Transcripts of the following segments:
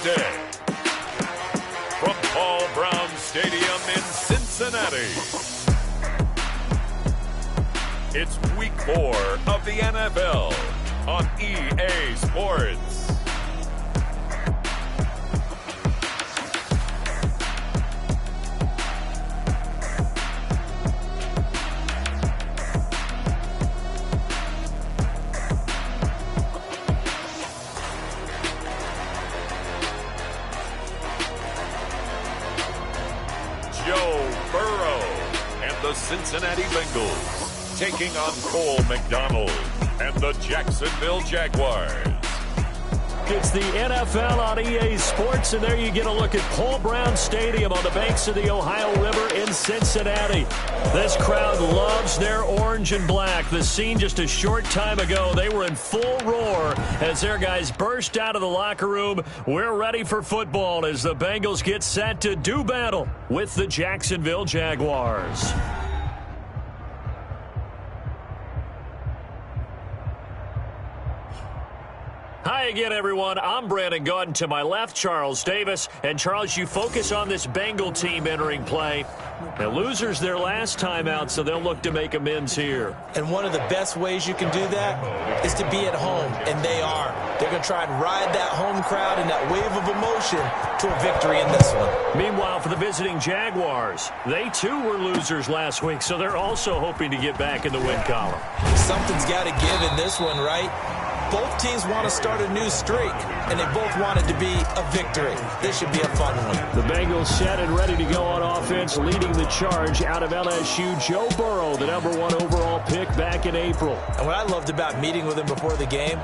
day. From Paul Brown Stadium in Cincinnati, it's Week 4 of the NFL on EA Sports. Joe Burrow and the Cincinnati Bengals taking on Cole McDonald and the Jacksonville Jaguars. It's the NFL on EA Sports, and there you get a look at Paul Brown Stadium on the banks of the Ohio River in Cincinnati. This crowd loves their orange and black. The scene just a short time ago, they were in full roar as their guys burst out of the locker room. We're ready for football as the Bengals get set to do battle with the Jacksonville Jaguars. Hi again, everyone. I'm Brandon Gautin. To my left, Charles Davis. And, Charles, you focus on this Bengal team entering play. Now, losers their last time out, so they'll look to make amends here. And one of the best ways you can do that is to be at home, and they are. They're going to try and ride that home crowd and that wave of emotion to a victory in this one. Meanwhile, for the visiting Jaguars, they too were losers last week, so they're also hoping to get back in the win column. Something's got to give in this one, right? Both teams want to start a new streak, and they both want it to be a victory. This should be a fun one. The Bengals set and ready to go on offense, leading the charge out of LSU. Joe Burrow, the #1 overall pick back in April. And what I loved about meeting with him before the game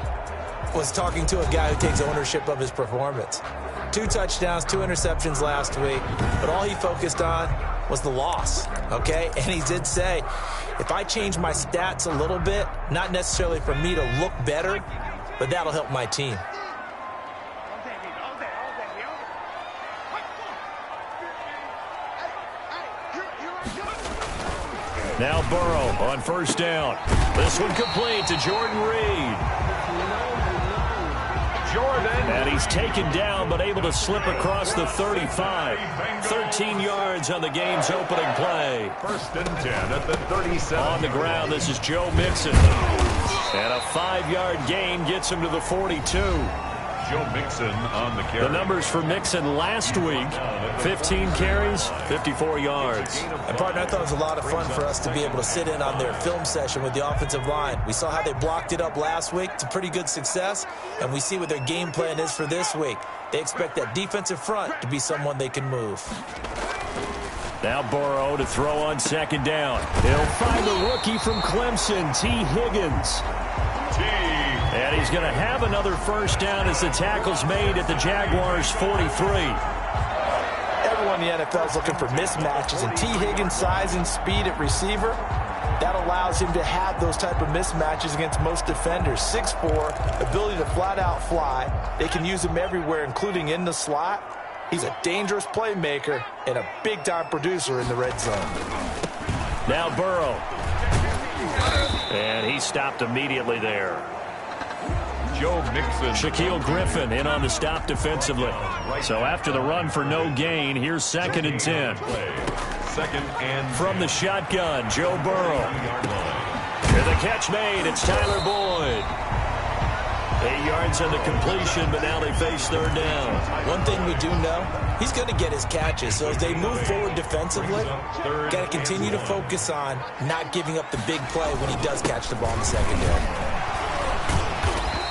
was talking to a guy who takes ownership of his performance. 2 touchdowns, 2 interceptions last week, but all he focused on was the loss, okay? And he did say, if I change my stats a little bit, not necessarily for me to look better, but that'll help my team. Now Burrow on first down. This one complete to Jordan Reed. And he's taken down, but able to slip across the 35. 13 yards on the game's opening play. 1st and 10 at the 37. On the ground, this is Joe Mixon. And a 5-yard gain gets him to the 42. Joe Mixon on the carry. The numbers for Mixon last week, 15 carries, 54 yards. And, partner, I thought it was a lot of fun for us to be able to sit in on their film session with the offensive line. We saw how they blocked it up last week to pretty good success, and we see what their game plan is for this week. They expect that defensive front to be someone they can move. Now Burrow to throw on 2nd down. He'll find the rookie from Clemson, T. Higgins. And he's going to have another 1st down as the tackle's made at the Jaguars' 43. Everyone in the NFL is looking for mismatches, and T. Higgins' size and speed at receiver, that allows him to have those type of mismatches against most defenders. 6'4", ability to flat-out fly. They can use him everywhere, including in the slot. He's a dangerous playmaker and a big-time producer in the red zone. Now Burrow. And he stopped immediately there. Joe Mixon. Shaquille Griffin in on the stop defensively. So after the run for no gain, here's 2nd and 10. 2nd and from the shotgun, Joe Burrow. And the catch made. It's Tyler Boyd. 8 yards on the completion, but now they face 3rd down. One thing we do know, he's going to get his catches. So as they move forward defensively, got to continue to focus on not giving up the big play when he does catch the ball in the secondary.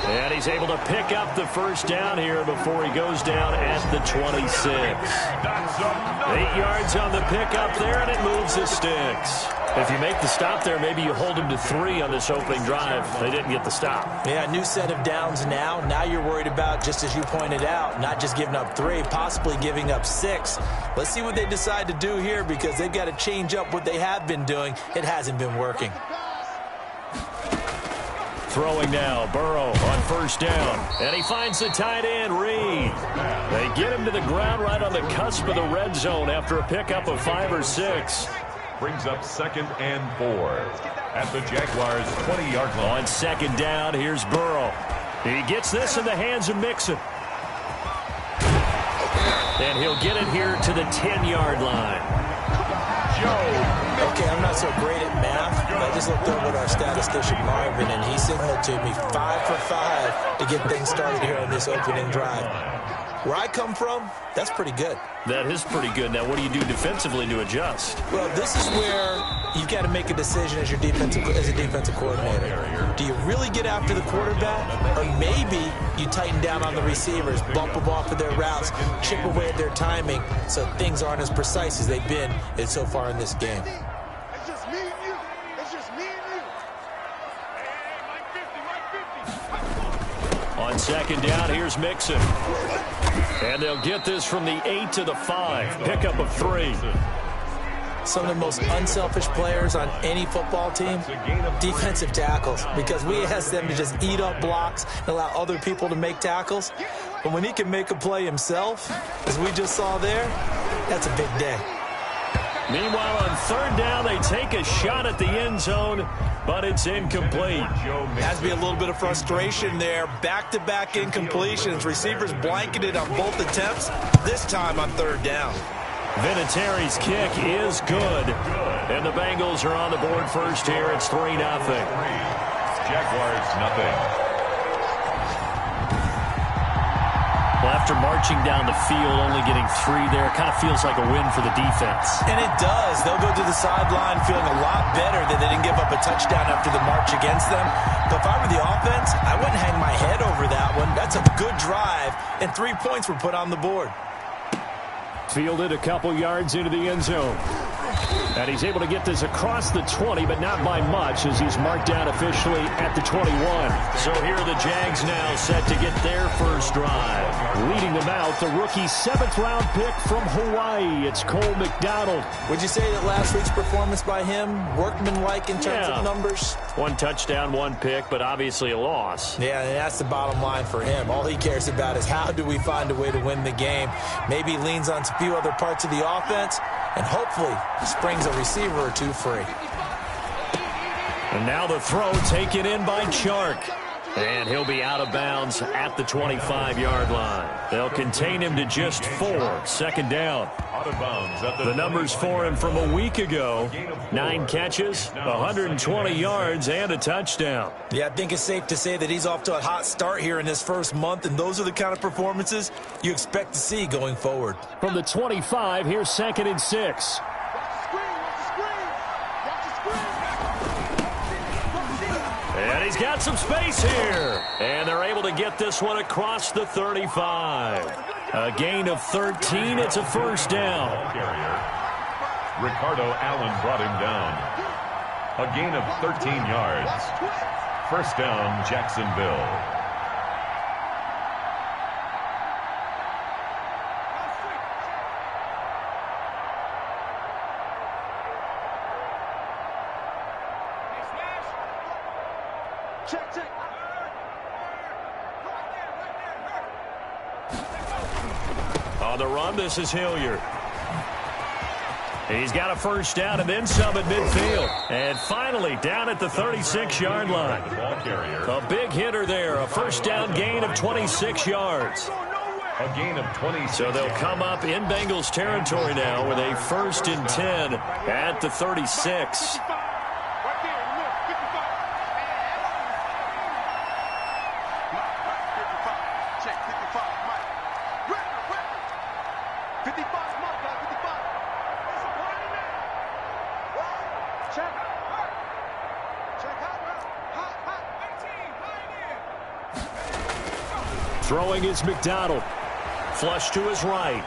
And he's able to pick up the 1st down here before he goes down at the 26. 8 yards on the pickup there, and it moves the sticks. If you make the stop there, maybe you hold him to 3 on this opening drive. They didn't get the stop. Yeah, new set of downs now. Now you're worried about, just as you pointed out, not just giving up 3, possibly giving up 6. Let's see what they decide to do here, because they've got to change up what they have been doing. It hasn't been working. Throwing now, Burrow on 1st down. And he finds the tight end, Reed. They get him to the ground right on the cusp of the red zone after a pickup of 5 or 6. Brings up 2nd and 4 at the Jaguars' 20-yard line. On 2nd down, here's Burrow. He gets this in the hands of Mixon. And he'll get it here to the 10-yard line. Okay, I'm not so great at math, but I just looked over at our statistician, Marvin, and he signaled to me 5 for 5 to get things started here on this opening drive. Where I come from, that's pretty good. That is pretty good. Now, what do you do defensively to adjust? Well, this is where you've got to make a decision as a defensive coordinator. Do you really get after the quarterback, or maybe you tighten down on the receivers, bump them off of their routes, chip away at their timing, so things aren't as precise as they've been so far in this game? It's just me and you. It's just me and you. Hey, On second down, here's Mixon. And they'll get this from the 8 to the 5. Pickup of 3. Some of the most unselfish players on any football team, defensive tackles, because we ask them to just eat up blocks and allow other people to make tackles. But when he can make a play himself, as we just saw there, that's a big day. Meanwhile, on third down, they take a shot at the end zone, but it's incomplete. Has to be a little bit of frustration there. Back-to-back incompletions. Receivers blanketed on both attempts, this time on third down. Vinatieri's kick is good. And the Bengals are on the board first here. It's 3-0. Jaguars, nothing. Well, after marching down the field, only getting 3 there, it kind of feels like a win for the defense. And it does. They'll go to the sideline feeling a lot better that they didn't give up a touchdown after the march against them. But if I were the offense, I wouldn't hang my head over that one. That's a good drive, and 3 points were put on the board. Fielded a couple yards into the end zone. And he's able to get this across the 20, but not by much, as he's marked down officially at the 21. So here are the Jags now set to get their first drive. Leading them out, the rookie 7th-round pick from Hawaii. It's Cole McDonald. Would you say that last week's performance by him, workmanlike in terms of numbers? 1 touchdown, 1 pick, but obviously a loss. Yeah, and that's the bottom line for him. All he cares about is how do we find a way to win the game. Maybe he leans on a few other parts of the offense, and hopefully springs a receiver or 2 free. And now the throw taken in by Chark. And he'll be out of bounds at the 25-yard line. They'll contain him to just 4. Second down. Out of bounds at The numbers for him from a week ago. 9 catches, 120 yards, and a touchdown. Yeah, I think it's safe to say that he's off to a hot start here in this first month, and those are the kind of performances you expect to see going forward. From the 25, here's 2nd and 6. And he's got some space here. And they're able to get this one across the 35. A gain of 13. It's a first down. Ricardo Allen brought him down. A gain of 13 yards. First down, Jacksonville. On the run, this is Hilliard. He's got a first down and then some at midfield. And finally, down at the 36-yard line. A big hitter there. A first down gain of 26 yards. A gain of 26. So they'll come up in Bengals territory now with a 1st and 10 at the 36. Throwing is McDonald. Flush to his right.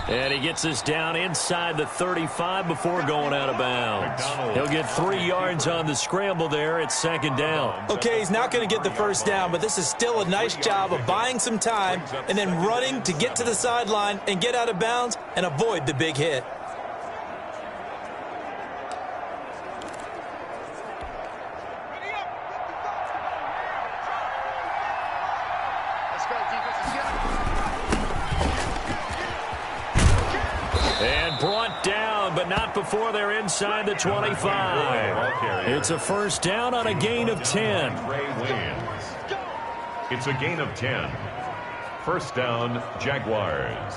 And he gets this down inside the 35 before going out of bounds. He'll get 3 yards on the scramble there at 2nd down. Okay, he's not going to get the first down, but this is still a nice job of buying some time and then running to get to the sideline and get out of bounds and avoid the big hit. And brought down, but not before they're inside the 25. It's a first down on a gain of 10. It's a gain of 10. First down, Jaguars.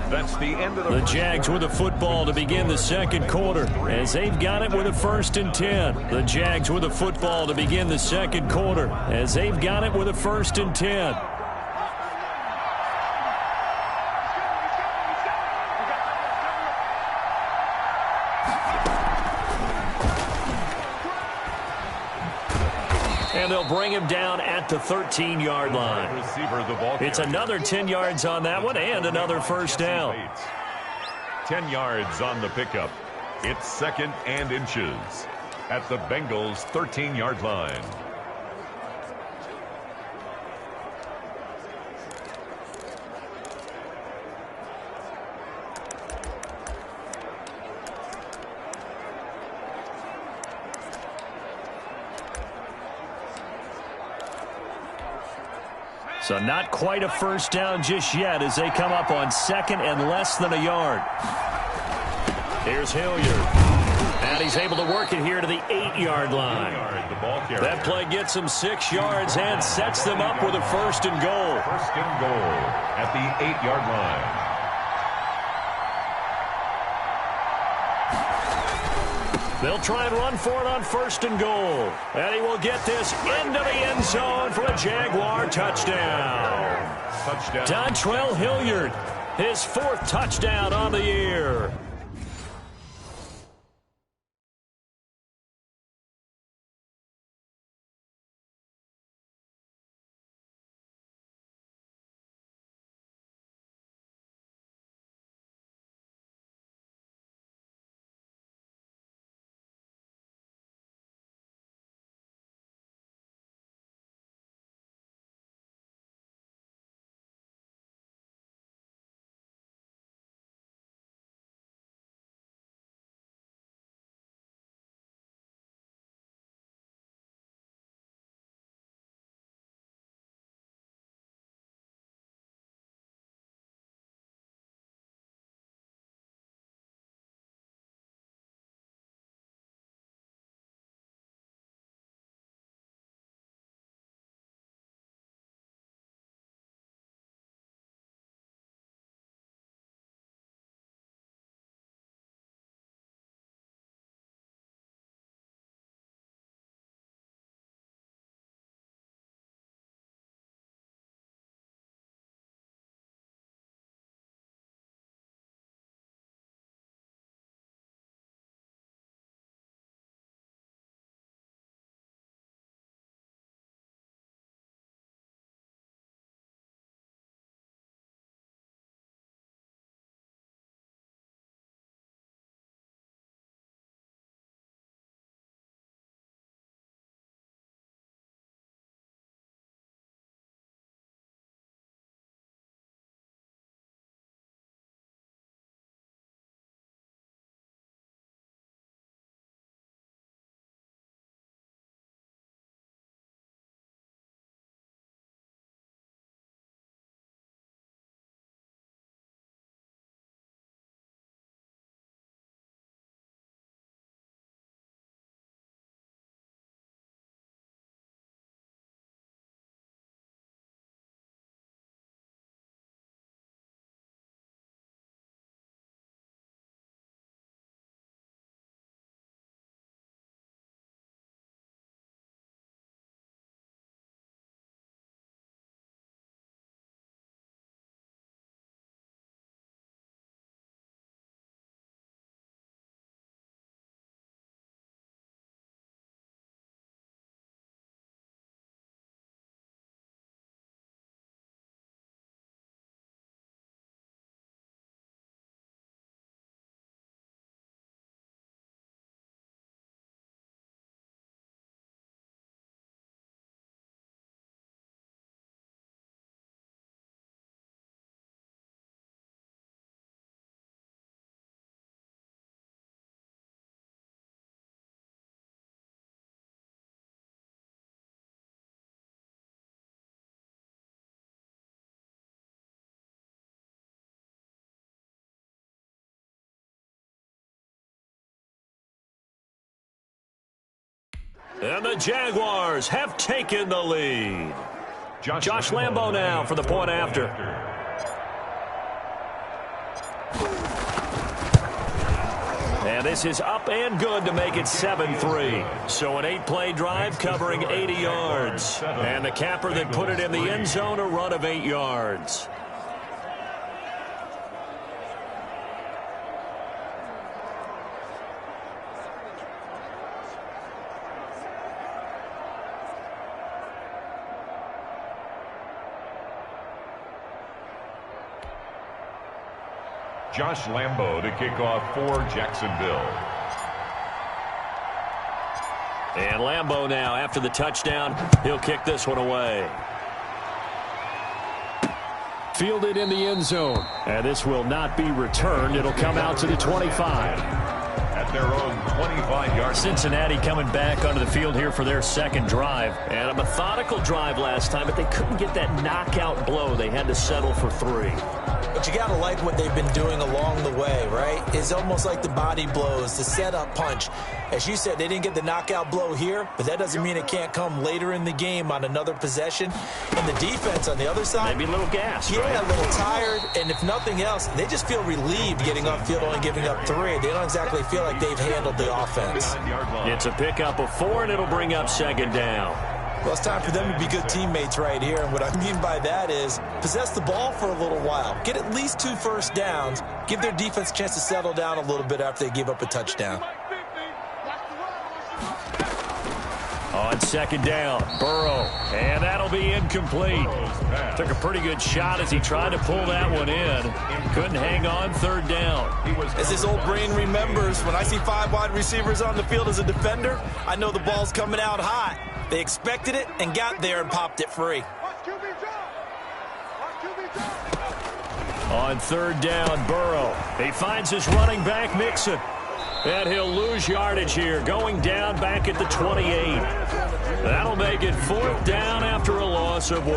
That's the end of the Jags with the football to begin the second quarter as they've got it with a 1st and 10. The Jags with the football to begin the second quarter as they've got it with a 1st and 10. And they'll bring him down at the 13-yard line. It's another 10 yards on that one and another first down. 10 yards on the pickup. It's 2nd and inches at the Bengals' 13-yard line. So not quite a first down just yet as they come up on 2nd and less than a yard. Here's Hilliard. And he's able to work it here to the 8-yard line. That play gets him 6 yards and sets them up with a 1st and goal. 1st and goal at the 8-yard line. They'll try and run for it on 1st and goal. And he will get this into the end zone for a Jaguar touchdown. Dontrell Hilliard, his 4th touchdown on the year. And the Jaguars have taken the lead. Josh Lambo now for the point after. And this is up and good to make it 7-3. So an 8-play drive covering 80 yards. And the capper that put it in the end zone, a run of 8 yards. Josh Lambo to kick off for Jacksonville. And Lambo now, after the touchdown, he'll kick this one away. Fielded in the end zone. And this will not be returned. It'll come out to the 25. At their own 25-yard. Cincinnati coming back onto the field here for their second drive. And a methodical drive last time, but they couldn't get that knockout blow. They had to settle for 3. But you got to like what they've been doing along the way, right? It's almost like the body blows, the setup punch. As you said, they didn't get the knockout blow here, but that doesn't mean it can't come later in the game on another possession. And the defense on the other side, maybe a little gas, yeah, right? A little tired. And if nothing else, they just feel relieved getting off field only giving up 3. They don't exactly feel like they've handled the offense. It's a pickup of 4, and it'll bring up second down. Well, it's time for them to be good teammates right here. And what I mean by that is possess the ball for a little while. Get at least 2 first downs. Give their defense a chance to settle down a little bit after they give up a touchdown. On second down, Burrow. And that'll be incomplete. Took a pretty good shot as he tried to pull that one in. Couldn't hang on third down. As his old brain remembers, when I see 5 wide receivers on the field as a defender, I know the ball's coming out hot. They expected it and got there and popped it free. On third down, Burrow. He finds his running back, Mixon. And he'll lose yardage here, going down back at the 28. That'll make it 4th down after a loss of 1.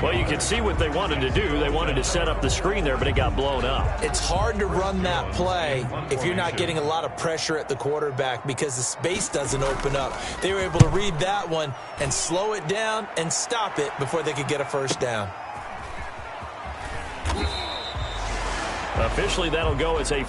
Well, you can see what they wanted to do. They wanted to set up the screen there, but it got blown up. It's hard to run that play if you're not getting a lot of pressure at the quarterback because the space doesn't open up. They were able to read that one and slow it down and stop it before they could get a first down. Officially, that'll go as a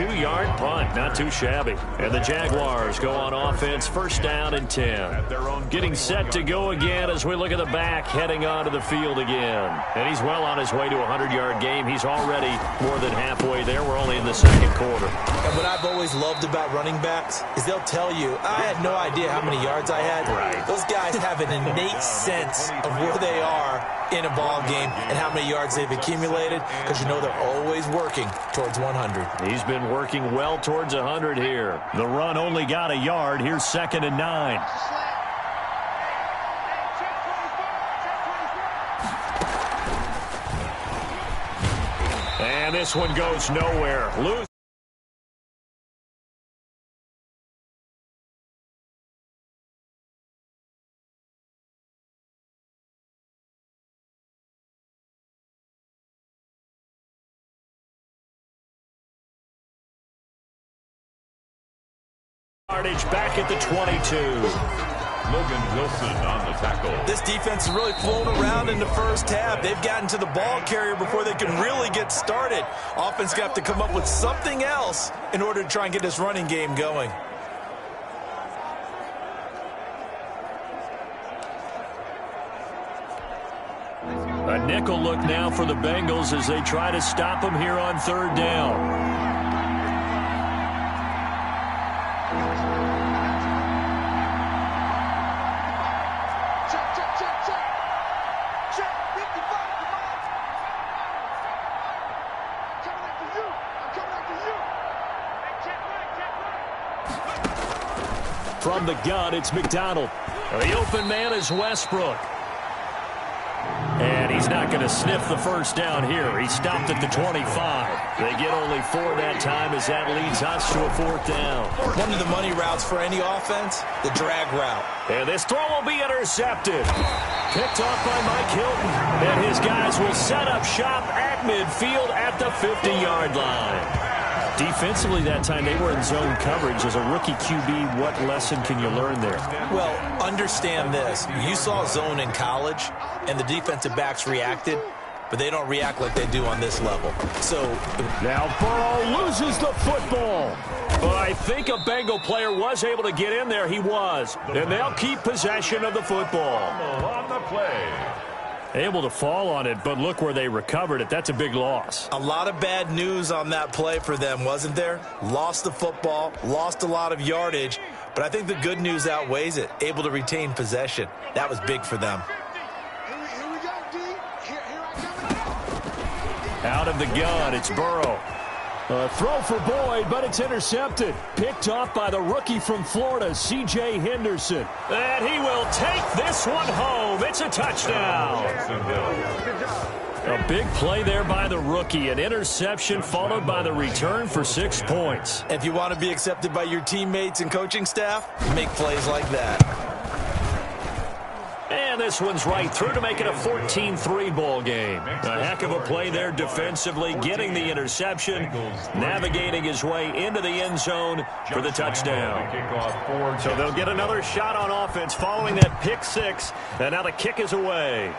yard punt, not too shabby. And the Jaguars go on offense, first down and 10. Getting set to go again as we look at the back, heading onto the field again. And he's well on his way to a 100-yard game. He's already more than halfway there. We're only in the second quarter. And what I've always loved about running backs is they'll tell you, I had no idea how many yards I had. Right. Those guys have an innate sense of where they are in a ball game and how many yards they've accumulated because you know they're always working towards 100. He's been working well towards 100 here. The run only got a yard. Here's 2nd and 9. And this one goes nowhere. Lose. Back at the 22. Logan Wilson on the tackle. This defense has really flown around in the first half. They've gotten to the ball carrier before they can really get started. Offense got to come up with something else in order to try and get this running game going. A nickel look now for the Bengals as they try to stop them here on third down. From the gun, it's McDonald. The open man is Westbrook. And he he's not going to sniff the first down here. He stopped at the 25. They get only 4 that time as that leads us to a 4th down. One of the money routes for any offense, the drag route. And this throw will be intercepted. Picked off by Mike Hilton. And his guys will set up shop at midfield at the 50-yard line. Defensively that time, they were in zone coverage. As a rookie QB, what lesson can you learn there? Well, understand this. You saw zone in college, and the defensive backs reacted, but they don't react like they do on this level. So now Burrow loses the football. But I think a Bengal player was able to get in there. He was. And they'll keep possession of the football. On the play. Able to fall on it, but look where they recovered it. That's a big loss. A lot of bad news on that play for them, wasn't there? Lost the football, lost a lot of yardage, but I think the good news outweighs it. Able to retain possession. That was big for them. Here we go, D. Here I come. Out of the gun, it's Burrow. A throw for Boyd, but it's intercepted. Picked off by the rookie from Florida, C.J. Henderson. And he will take this one home. It's a touchdown. A big play there by the rookie. An interception followed by the return for 6 points. If you want to be accepted by your teammates and coaching staff, make plays like that. And this one's right through to make it a 14-3 ball game. A heck of a play there defensively, getting the interception, navigating his way into the end zone for the touchdown. So they'll get another shot on offense following that pick 6, and now the kick is away.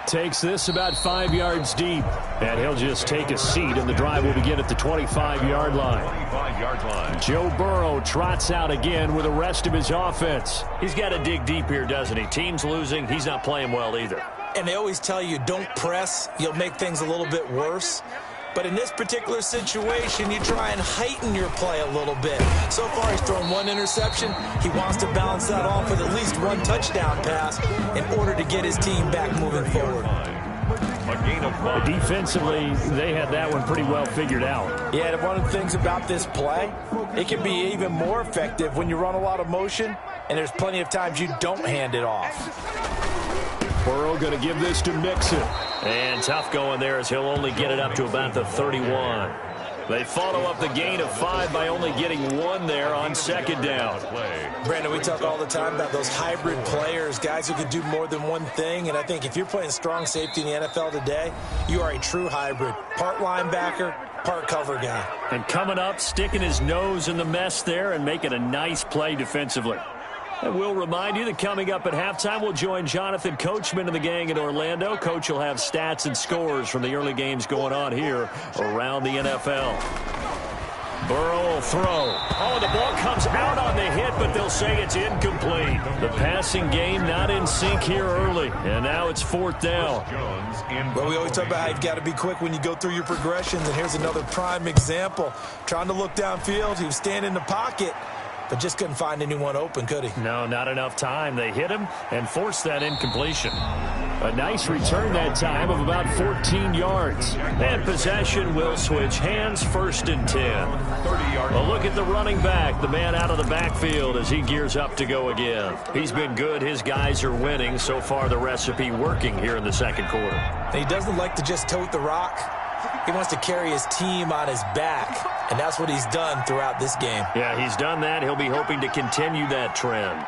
Takes this about 5 yards deep, and he'll just take a seat, and the drive will begin at the 25-yard line. Joe Burrow trots out again with the rest of his offense. He's got to dig deep here, doesn't he? Team's losing. He's not playing well either. And they always tell you, don't press. You'll make things a little bit worse. But in this particular situation, you try and heighten your play a little bit. So far, he's thrown 1 interception. He wants to balance that off with at least 1 touchdown pass in order to get his team back moving forward. Defensively, they had that one pretty well figured out. Yeah, and one of the things about this play, it can be even more effective when you run a lot of motion, and there's plenty of times you don't hand it off. Burrow going to give this to Mixon. And tough going there as he'll only get it up to about the 31. They follow up the gain of 5 by only getting 1 there on 2nd down. Brandon, we talk all the time about those hybrid players, guys who can do more than one thing. And I think if you're playing strong safety in the NFL today, you are a true hybrid. Part linebacker, part cover guy. And coming up, sticking his nose in the mess there and making a nice play defensively. And we'll remind you that coming up at halftime, we'll join Jonathan Coachman and the gang in Orlando. Coach will have stats and scores from the early games going on here around the NFL. Burrow will throw. Oh, the ball comes out on the hit, but they'll say it's incomplete. The passing game not in sync here early, and now it's 4th down. Well, we always talk about how you've got to be quick when you go through your progressions, and here's another prime example. Trying to look downfield, he was standing in the pocket, but just couldn't find anyone open, could he? No, not enough time. They hit him and forced that incompletion. A nice return that time of about 14 yards. And possession will switch hands, 1st and 10. A look at the running back, the man out of the backfield as he gears up to go again. He's been good. His guys are winning. So far, the recipe working here in the 2nd quarter. And he doesn't like to just tote the rock. He wants to carry his team on his back, and that's what he's done throughout this game. Yeah, he's done that. He'll be hoping to continue that trend.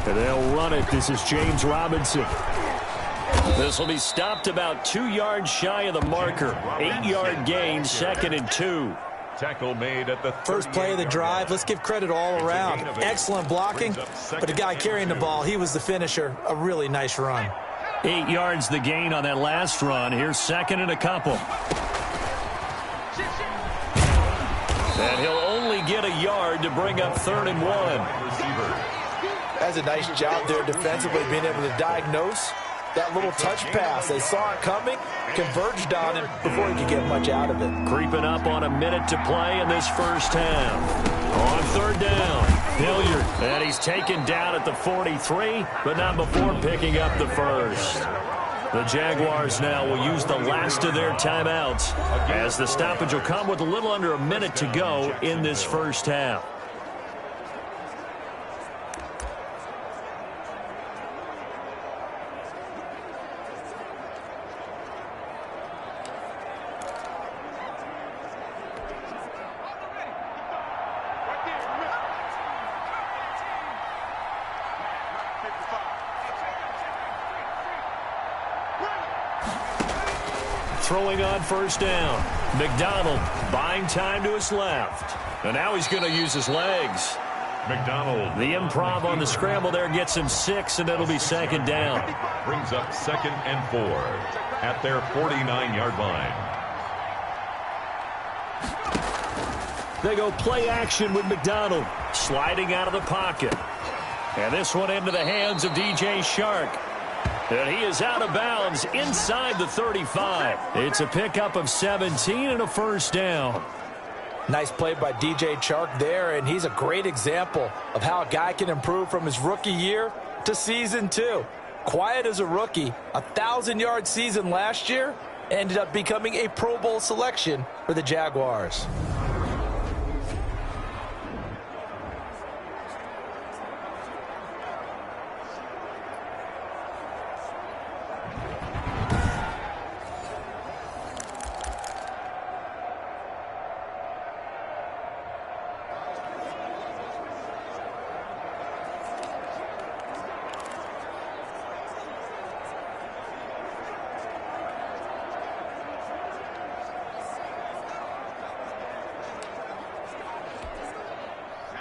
And they'll run it. This is James Robinson. This will be stopped about 2 yards shy of the marker. 8-yard gain, 2nd and 2. Tackle made at the first play of the drive. Let's give credit all around. Excellent blocking, but the guy carrying the ball, he was the finisher. A really nice run. 8 yards the gain on that last run. Here's 2nd and a couple. And he'll only get a yard to bring up 3rd and 1. That's a nice job there defensively, being able to diagnose that little touch pass. They saw it coming, converged on him before he could get much out of it. Creeping up on a minute to play in this first half. On 3rd down, Hilliard. And he's taken down at the 43, but not before picking up the first. The Jaguars now will use the last of their timeouts as the stoppage will come with a little under a minute to go in this first half. throwing on first down. McDonald buying time to his left. And now he's going to use his legs. McDonald. The improv on the scramble there gets him 6, and it'll be second down. Brings up 2nd and 4 at their 49-yard line. They go play action with McDonald sliding out of the pocket. And this one into the hands of DJ Shark. And he is out of bounds inside the 35. It's a pickup of 17 and a first down. Nice play by DJ Chark there, and he's a great example of how a guy can improve from his rookie year to season 2. Quiet as a rookie, 1,000-yard season last year, ended up becoming a Pro Bowl selection for the Jaguars.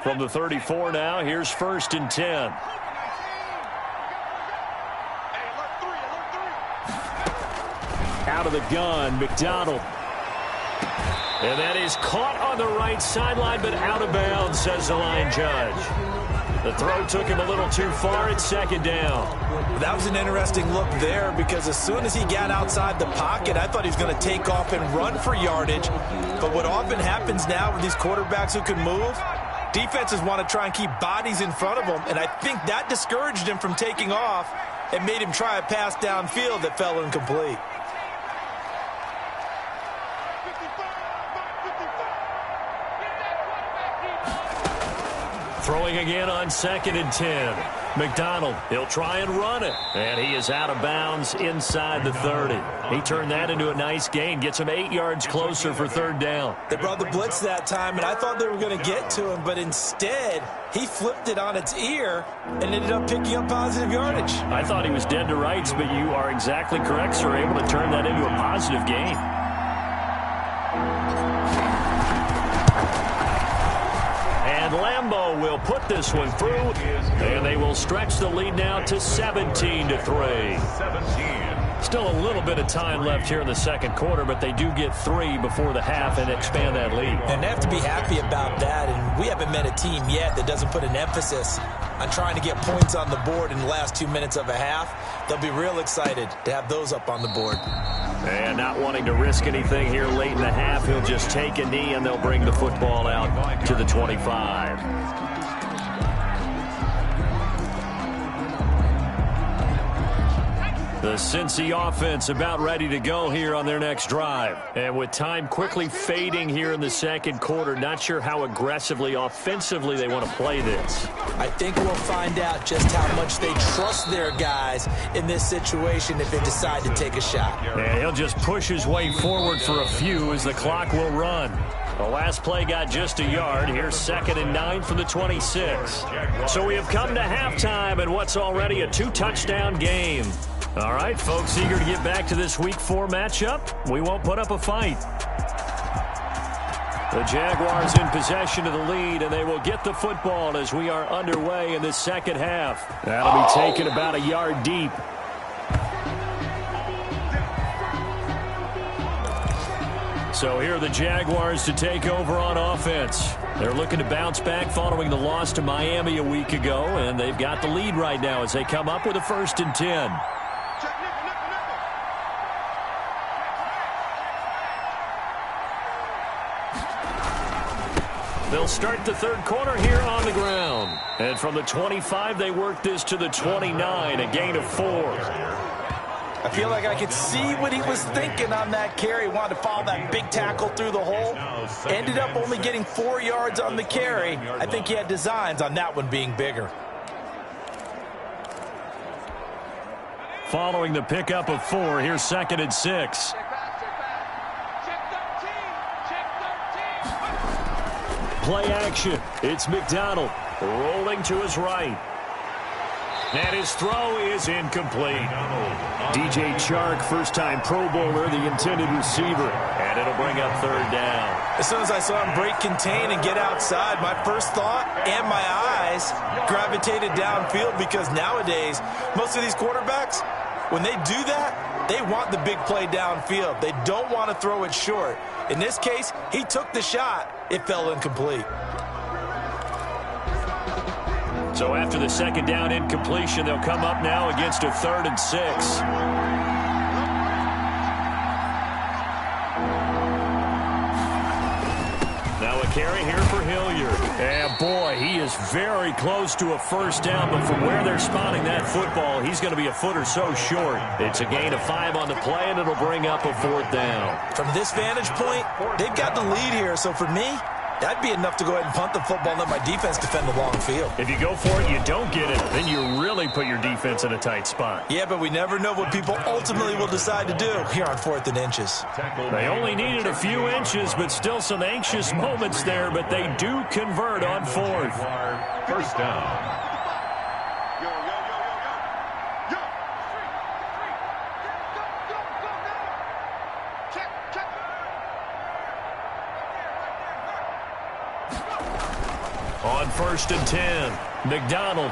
From the 34 now, here's 1st and 10. Out of the gun, McDonald. And that is caught on the right sideline, but out of bounds, says the line judge. The throw took him a little too far. It's 2nd down. That was an interesting look there because as soon as he got outside the pocket, I thought he was going to take off and run for yardage. But what often happens now with these quarterbacks who can move, defenses want to try and keep bodies in front of them, and I think that discouraged him from taking off and made him try a pass downfield that fell incomplete. Throwing again on 2nd and 10. McDonald, he'll try and run it. And he is out of bounds inside the 30. He turned that into a nice gain. Gets him 8 yards closer for 3rd down. They brought the blitz that time, and I thought they were going to get to him, but instead, he flipped it on its ear and ended up picking up positive yardage. I thought he was dead to rights, but you are exactly correct, sir. Able to turn that into a positive gain. And Lambeau will put this one through, and they will stretch the lead now to 17-3. Still a little bit of time left here in the 2nd quarter, but they do get 3 before the half and expand that lead. And they have to be happy about that, and we haven't met a team yet that doesn't put an emphasis on trying to get points on the board in the last 2 minutes of a half. They'll be real excited to have those up on the board. And not wanting to risk anything here late in the half, he'll just take a knee, and they'll bring the football out to the 25. The Cincy offense about ready to go here on their next drive. And with time quickly fading here in the 2nd quarter, not sure how aggressively, offensively they want to play this. I think we'll find out just how much they trust their guys in this situation if they decide to take a shot. And he'll just push his way forward for a few as the clock will run. The last play got just a yard. Here's 2nd and 9 from the 26. So we have come to halftime in what's already a 2-touchdown game. All right, folks, eager to get back to this Week 4 matchup. We won't put up a fight. The Jaguars in possession of the lead, and they will get the football as we are underway in the 2nd half. That'll be taken about a yard deep. So here are the Jaguars to take over on offense. They're looking to bounce back following the loss to Miami a week ago, and they've got the lead right now as they come up with a 1st and 10. They'll start the 3rd quarter here on the ground. And from the 25, they work this to the 29, a gain of 4. I feel like I could see what he was thinking on that carry. Wanted to follow that big tackle through the hole. Ended up only getting 4 yards on the carry. I think he had designs on that one being bigger. Following the pickup of 4, here's 2nd and 6. Play action. It's McDonald rolling to his right. And his throw is incomplete. DJ Chark, first-time Pro Bowler, the intended receiver. And it'll bring up third down. As soon as I saw him break contain and get outside, my first thought and my eyes gravitated downfield, because nowadays, most of these quarterbacks, when they do that, they want the big play downfield. They don't want to throw it short. In this case, he took the shot. It fell incomplete. So after the second down incompletion, they'll come up now against a 3rd and 6. Now a carry here for Hilliard. And boy, he is very close to a first down, but from where they're spotting that football, he's going to be a foot or so short. It's a gain of 5 on the play, and it'll bring up a 4th down. From this vantage point, they've got the lead here, so for me, that'd be enough to go ahead and punt the football and let my defense defend the long field. If you go for it, you don't get it, then you really put your defense in a tight spot. Yeah, but we never know what people ultimately will decide to do here on 4th and inches. They only needed a few inches, but still some anxious moments there, but they do convert on 4th. First down. On 1st and 10, McDonald.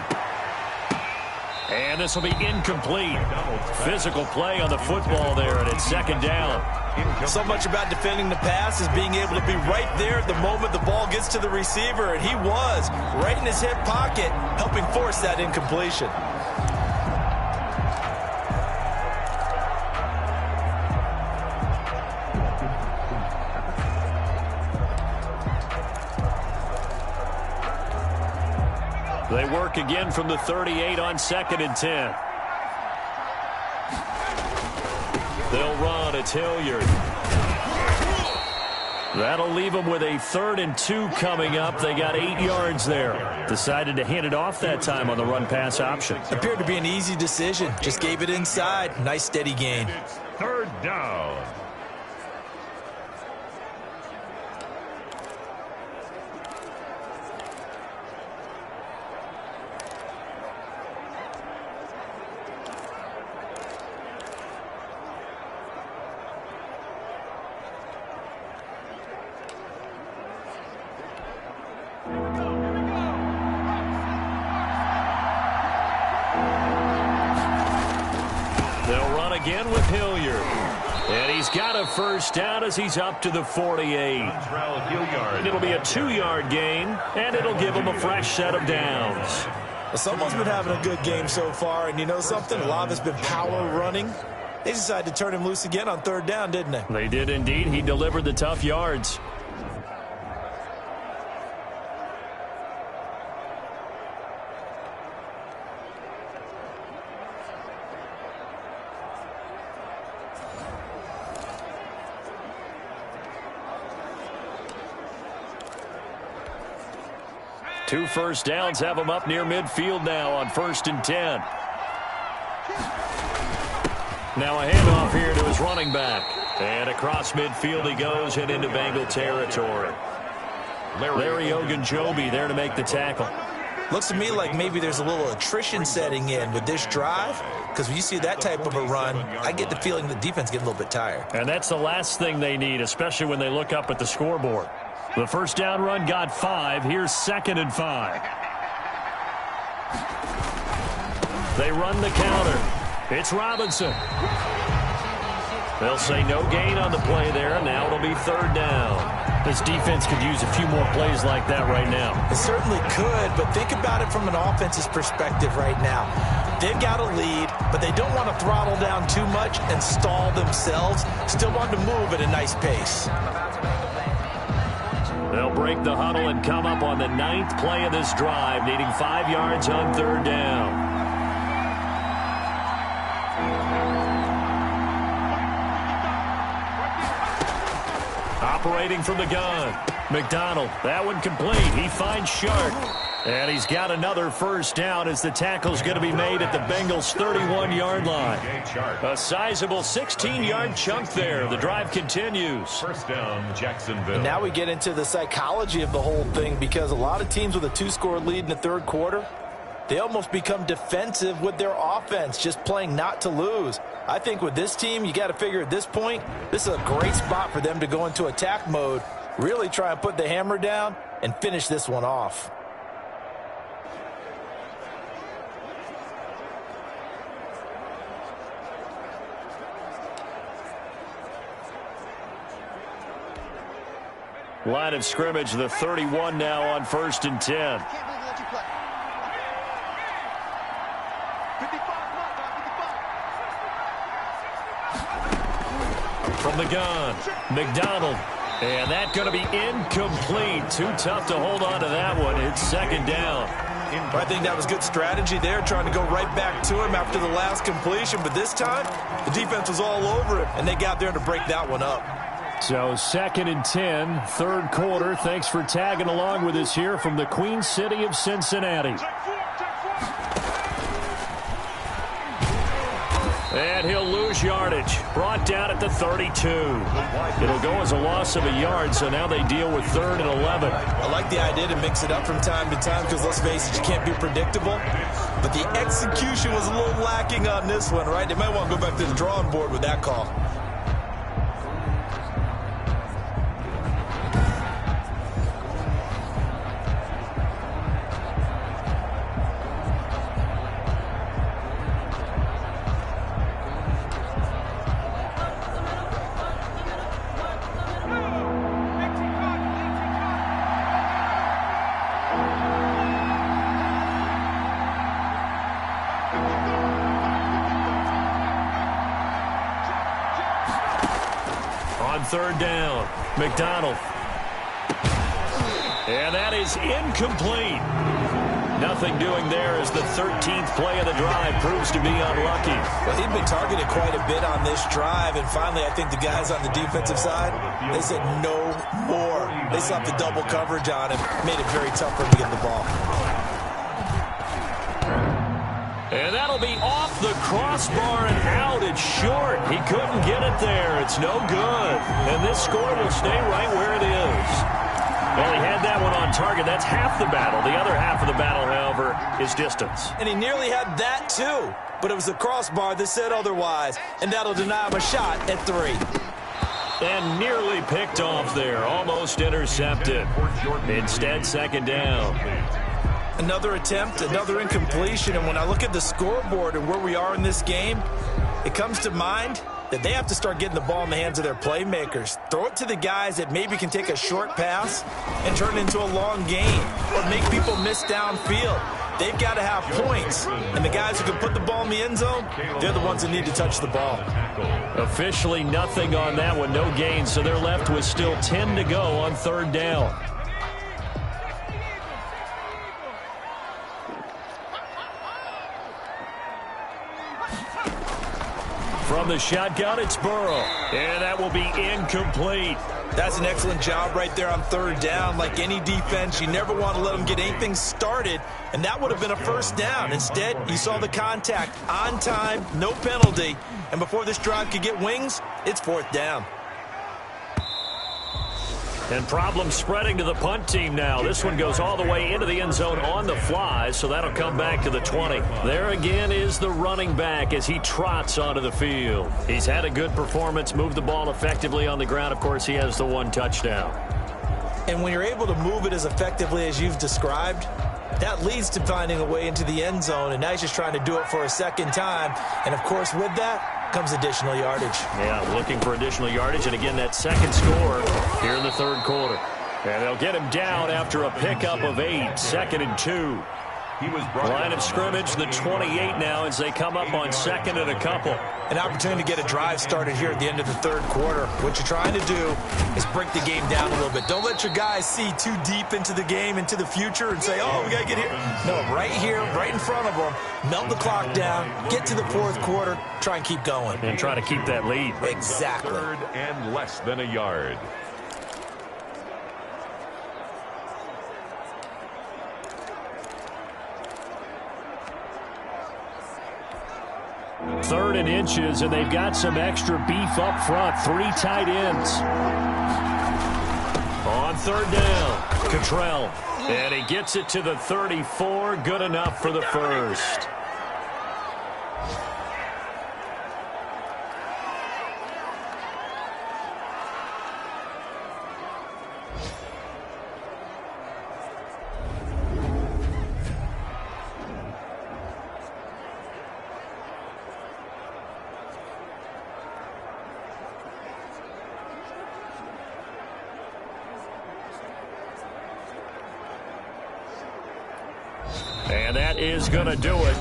And this will be incomplete. Physical play on the football there, and it's 2nd down. So much about defending the pass is being able to be right there at the moment the ball gets to the receiver, and he was right in his hip pocket, helping force that incompletion. They work again from the 38 on 2nd and 10. They'll run. It's Hilliard. That'll leave them with a 3rd and 2 coming up. They got 8 yards there. Decided to hand it off that time on the run-pass option. Appeared to be an easy decision. Just gave it inside. Nice steady gain. 3rd down. Again with Hilliard. And he's got a first down as he's up to the 48. It'll be a 2-yard gain, and it'll give him a fresh set of downs. Someone's been having a good game so far, and you know something? A lot of it's been power running. They decided to turn him loose again on 3rd down, didn't they? They did indeed. He delivered the tough yards. Two first downs have him up near midfield now on 1st and 10. Now a handoff here to his running back. And across midfield he goes and into Bengal territory. Larry Ogunjobi there to make the tackle. Looks to me like maybe there's a little attrition setting in with this drive, because when you see that type of a run, I get the feeling the defense getting a little bit tired. And that's the last thing they need, especially when they look up at the scoreboard. The first down run got 5. Here's 2nd and 5. They run the counter. It's Robinson. They'll say no gain on the play there. Now it'll be 3rd down. This defense could use a few more plays like that right now. It certainly could, but think about it from an offense's perspective right now. They've got a lead, but they don't want to throttle down too much and stall themselves. Still want to move at a nice pace. They'll break the huddle and come up on the 9th play of this drive, needing 5 yards on 3rd down. Operating from the gun. McDonald, that one complete. He finds Shark. And he's got another first down as the tackle's going to be made at the Bengals' 31-yard line. A sizable 16-yard chunk there. The drive continues. First down, Jacksonville. And now we get into the psychology of the whole thing, because a lot of teams with a 2-score lead in the 3rd quarter, they almost become defensive with their offense, just playing not to lose. I think with this team, you got to figure at this point, this is a great spot for them to go into attack mode, really try and put the hammer down and finish this one off. Line of scrimmage, the 31 now on 1st and 10. From the gun, McDonald. And that's going to be incomplete. Too tough to hold on to that one. It's 2nd down. I think that was good strategy there, trying to go right back to him after the last completion. But this time, the defense was all over him, and they got there to break that one up. So 2nd and 10, 3rd quarter. Thanks for tagging along with us here from the Queen City of Cincinnati. And he'll lose yardage. Brought down at the 32. It'll go as a loss of a yard, so now they deal with 3rd and 11. I like the idea to mix it up from time to time because, let's face it, you can't be predictable. But the execution was a little lacking on this one, right? They might want to go back to the drawing board with that call. On 3rd down, McDonald. And that is incomplete. Nothing doing there as the 13th play of the drive proves to be unlucky. Well, he'd been targeted quite a bit on this drive, and finally I think the guys on the defensive side, they said no more. They slapped the double coverage on him, made it very tough for him to get the ball. And that'll be off the crossbar and out. It's short. He couldn't get it there. It's no good. And this score will stay right where it is. Well, he had that one on target. That's half the battle. The other half of the battle, however, is distance. And he nearly had that too. But it was the crossbar that said otherwise. And that'll deny him a shot at 3. And nearly picked off there. Almost intercepted. Instead, 2nd down. Another attempt, another incompletion, and when I look at the scoreboard and where we are in this game, it comes to mind that they have to start getting the ball in the hands of their playmakers. Throw it to the guys that maybe can take a short pass and turn it into a long gain or make people miss downfield. They've got to have points, and the guys who can put the ball in the end zone, they're the ones that need to touch the ball. Officially nothing on that one, no gain, so they're left with still 10 to go on 3rd down. From the shotgun, it's Burrow. And that will be incomplete. That's an excellent job right there on 3rd down. Like any defense, you never want to let them get anything started, and that would have been a 1st down. Instead, you saw the contact on time, no penalty, and before this drive could get wings, it's 4th down. And problems spreading to the punt team now. This one goes all the way into the end zone on the fly, so that'll come back to the 20. There again is the running back as he trots onto the field. He's had a good performance, moved the ball effectively on the ground. Of course, he has the 1 touchdown. And when you're able to move it as effectively as you've described, that leads to finding a way into the end zone, and now he's just trying to do it for a 2nd time. And, of course, with that comes additional yardage. Yeah, looking for additional yardage, and again, that 2nd score here in the 3rd quarter. And they'll get him down after a pickup of 8, 2nd and 2. Line of scrimmage, the 28 now as they come up on 2nd and a couple. An opportunity to get a drive started here at the end of the 3rd quarter. What you're trying to do is break the game down a little bit. Don't let your guys see too deep into the game, into the future, and say, oh, we got to get here. No, right here, right in front of them, melt the clock down, get to the 4th quarter, try and keep going. And try to keep that lead. Exactly. 3rd and less than a yard. Third and inches, and they've got some extra beef up front. 3 tight ends. On 3rd down, Cottrell. And he gets it to the 34. Good enough for the first. And that is going to do it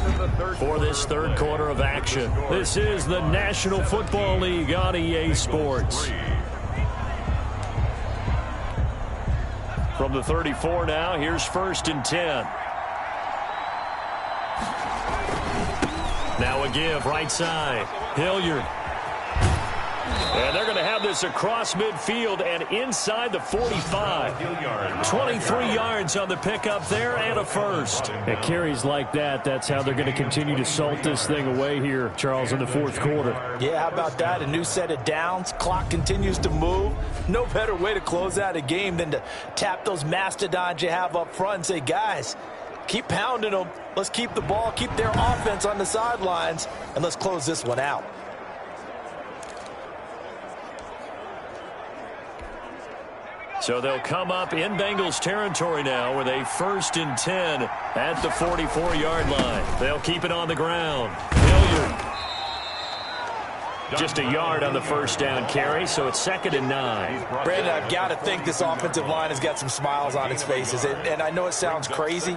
for this third quarter of action. This is the National Football League on EA Sports. From the 34 now, here's 1st and 10. Now a give, right side. Hilliard. And they're going to have this across midfield and inside the 45. 23 yards on the pickup there and a first. At carries like that, that's how they're going to continue to salt this thing away here, Charles, in the fourth quarter. Yeah, how about that? A new set of downs. Clock continues to move. No better way to close out a game than to tap those mastodons you have up front and say, guys, keep pounding them. Let's keep the ball, keep their offense on the sidelines, and let's close this one out. So they'll come up in Bengals territory now with a 1st and 10 at the 44-yard line. They'll keep it on the ground. Hilliard. Just a yard on the first down carry, so it's 2nd and 9. Brandon, I've got to think this offensive line has got some smiles on its faces. And I know it sounds crazy,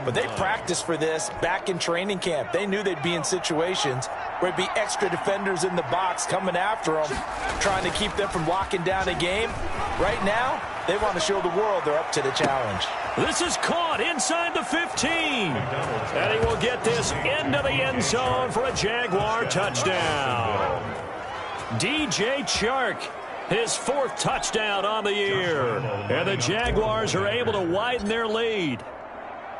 but they practiced for this back in training camp. They knew they'd be in situations where it'd be extra defenders in the box coming after them, trying to keep them from locking down a game. Right now, they want to show the world they're up to the challenge. This is caught inside the 15. And he will get this into the end zone for a Jaguar touchdown. DJ Chark, his 4th touchdown on the year. And the Jaguars are able to widen their lead.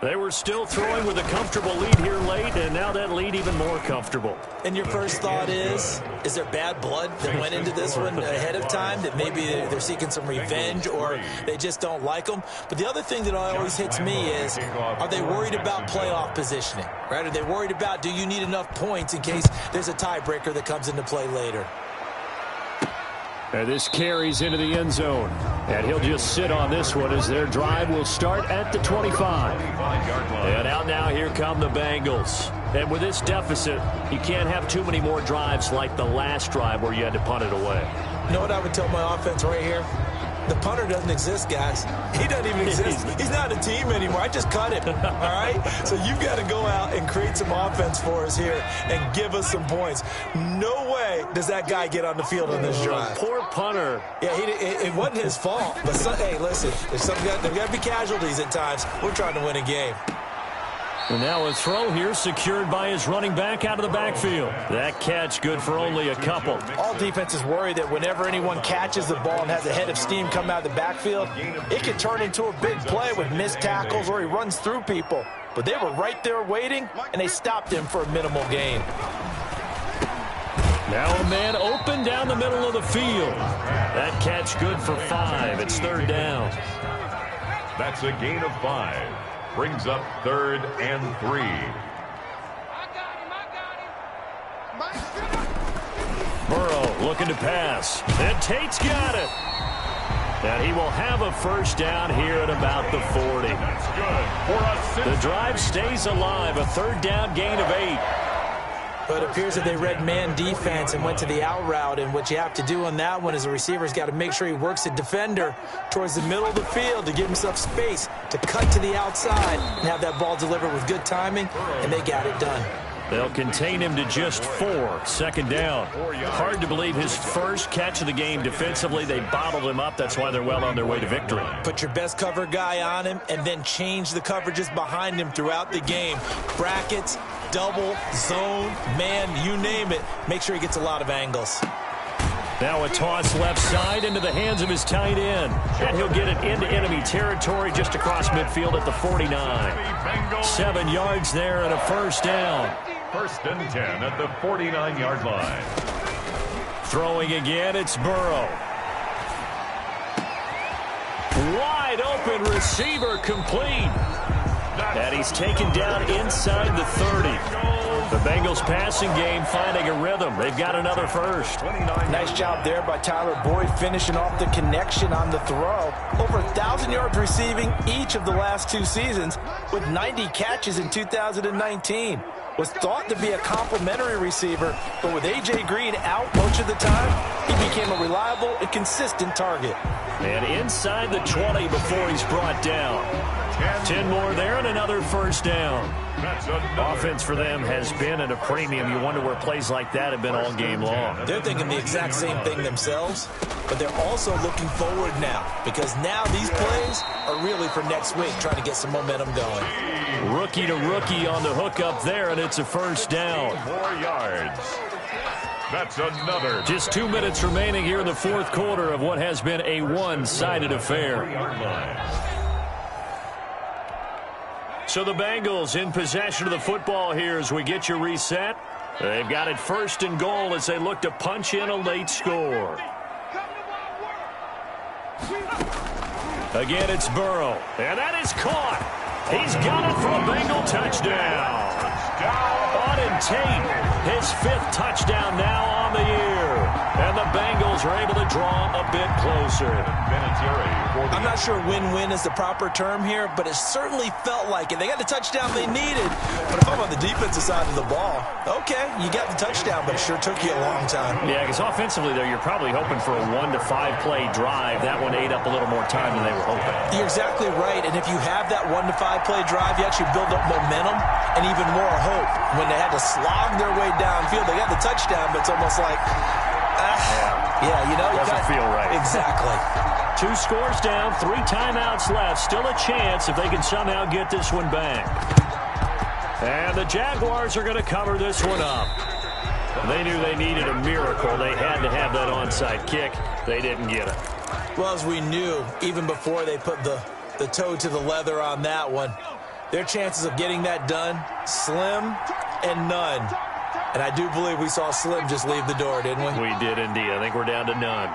They were still throwing with a comfortable lead here late, and now that lead even more comfortable. And your first thought is there bad blood that went into this one ahead of time, that maybe they're seeking some revenge or they just don't like them? But the other thing that always hits me is, are they worried about playoff positioning? Right? Are they worried about, do you need enough points in case there's a tiebreaker that comes into play later? And this carries into the end zone. And he'll just sit on this one as their drive will start at the 25. And out now, here come the Bengals. And with this deficit, you can't have too many more drives like the last drive where you had to punt it away. You know what I would tell my offense right here? The punter doesn't exist, guys. He doesn't even exist. He's not a team anymore. I just cut him, all right? So you've got to go out and create some offense for us here and give us some points. No way does that guy get on the field on this drive. Poor punter. Yeah, it wasn't his fault. But, hey, listen, there's got to be casualties at times. We're trying to win a game. And now a throw here secured by his running back out of the backfield. That catch good for only a couple. All defenses worry that whenever anyone catches the ball and has a head of steam come out of the backfield, it can turn into a big play with missed tackles or he runs through people. But they were right there waiting, and they stopped him for a minimal gain. Now a man open down the middle of the field. That catch good for 5. It's 3rd down. That's a gain of 5. Brings up 3rd and 3. Burrow looking to pass. And Tate's got it. And he will have a first down here at about the 40. That's good for a The drive stays alive. A 3rd down gain of 8. But it appears that they read man defense and went to the out route. And what you have to do on that one is the receiver's got to make sure he works the defender towards the middle of the field to give himself space to cut to the outside and have that ball delivered with good timing, and they got it done. They'll contain him to just 4. 2nd down. Hard to believe his first catch of the game defensively. They bottled him up. That's why they're well on their way to victory. Put your best cover guy on him and then change the coverages behind him throughout the game. Brackets, double, zone, man, you name it. Make sure he gets a lot of angles. Now a toss left side into the hands of his tight end. And he'll get it into enemy territory just across midfield at the 49. 7 yards there and a first down. 1st and 10 at the 49-yard line. Throwing again, it's Burrow. Wide open receiver complete. And he's taken down inside the 30. The Bengals passing game finding a rhythm. They've got another first. Nice job there by Tyler Boyd finishing off the connection on the throw. Over 1,000 yards receiving each of the last 2 seasons with 90 catches in 2019. Was thought to be a complimentary receiver, but with A.J. Green out much of the time, he became a reliable and consistent target. And inside the 20 before he's brought down. 10 more there and another first down. Offense for them has been at a premium. You wonder where plays like that have been all game long. They're thinking the exact same thing themselves, but they're also looking forward now because now these plays are really for next week, trying to get some momentum going. Rookie to rookie on the hook up there, and it's a first down. 4 yards. That's another. Just 2 minutes remaining here in the fourth quarter of what has been a one-sided affair. So the Bengals in possession of the football here as we get you reset. They've got it first and goal as they look to punch in a late score. Again, it's Burrow. And that is caught. He's got it for a Bengal touchdown. Auden Tate, his 5th touchdown now on the year. And the Bengals are able to draw a bit closer. I'm not sure win-win is the proper term here, but it certainly felt like it. They got the touchdown they needed. But if I'm on the defensive side of the ball, okay, you got the touchdown, but it sure took you a long time. Yeah, because offensively, though, you're probably hoping for a 1 to 5 play drive. That one ate up a little more time than they were hoping. You're exactly right, and if you have that 1 to 5 play drive, you actually build up momentum and even more hope. When they had to slog their way downfield, they got the touchdown, but it's almost like, yeah, you know. Doesn't feel right. Exactly. 2 scores down, 3 timeouts left. Still a chance if they can somehow get this one back. And the Jaguars are going to cover this one up. They knew they needed a miracle. They had to have that onside kick. They didn't get it. Well, as we knew, even before they put the toe to the leather on that one, their chances of getting that done, slim and none. And I do believe we saw Slim just leave the door, didn't we? We did indeed. I think we're down to none.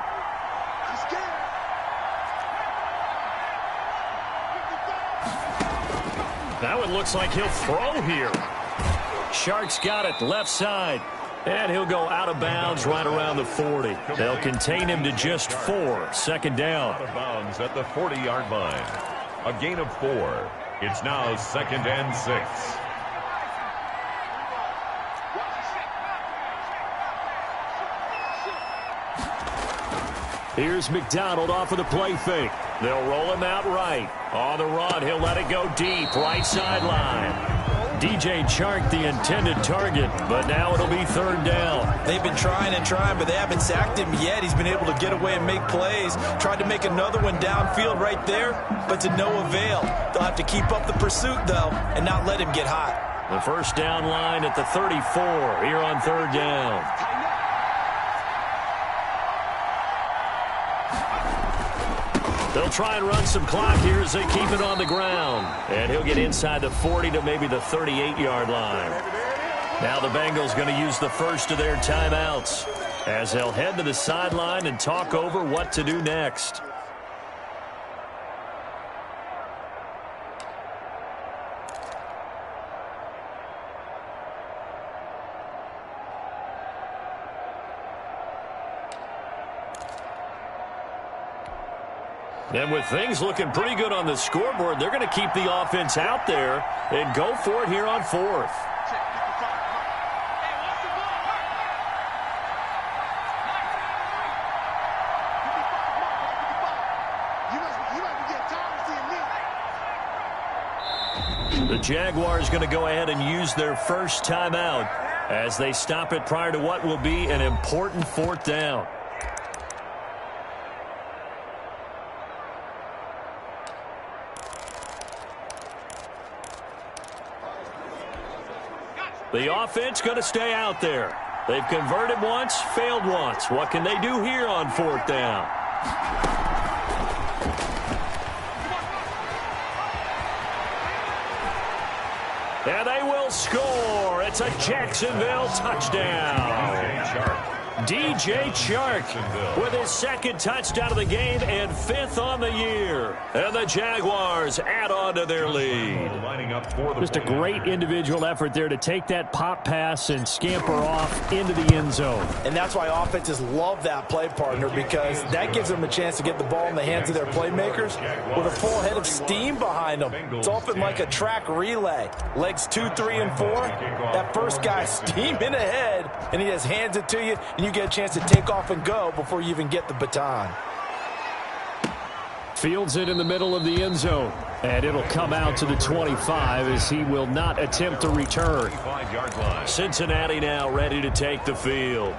That one looks like he'll throw here. Sharks got it left side. And he'll go out of bounds right around the 40. They'll contain him to just 4. Second down. Out of bounds at the 40-yard line. A gain of 4. It's now 2nd and 6. Here's McDonald off of the play fake. They'll roll him out right. On the run, he'll let it go deep, right sideline. DJ Chark, the intended target, but now it'll be 3rd down. They've been trying and trying, but they haven't sacked him yet. He's been able to get away and make plays. Tried to make another one downfield right there, but to no avail. They'll have to keep up the pursuit, though, and not let him get hot. The first down line at the 34 here on 3rd down. They'll try and run some clock here as they keep it on the ground. And he'll get inside the 40 to maybe the 38-yard line. Now the Bengals going to use the first of their timeouts as they'll head to the sideline and talk over what to do next. And with things looking pretty good on the scoreboard, they're going to keep the offense out there and go for it here on 4th. The Jaguars going to go ahead and use their first timeout as they stop it prior to what will be an important 4th down. The offense going to stay out there. They've converted once, failed once. What can they do here on 4th down? And they will score. It's a Jacksonville touchdown. DJ Chark with his second touchdown of the game and 5th on the year. And the Jaguars add on to their lead. Just a great individual effort there to take that pop pass and scamper off into the end zone. And that's why offenses love that play, partner, because that gives them a chance to get the ball in the hands of their playmakers with a full head of steam behind them. It's often like a track relay. Legs 2, 3, and 4. That first guy steaming ahead, and he just hands it to you, and you get a chance to take off and go before you even get the baton. Fields it in the middle of the end zone, and it'll come out to the 25 as he will not attempt to return. Cincinnati now ready to take the field.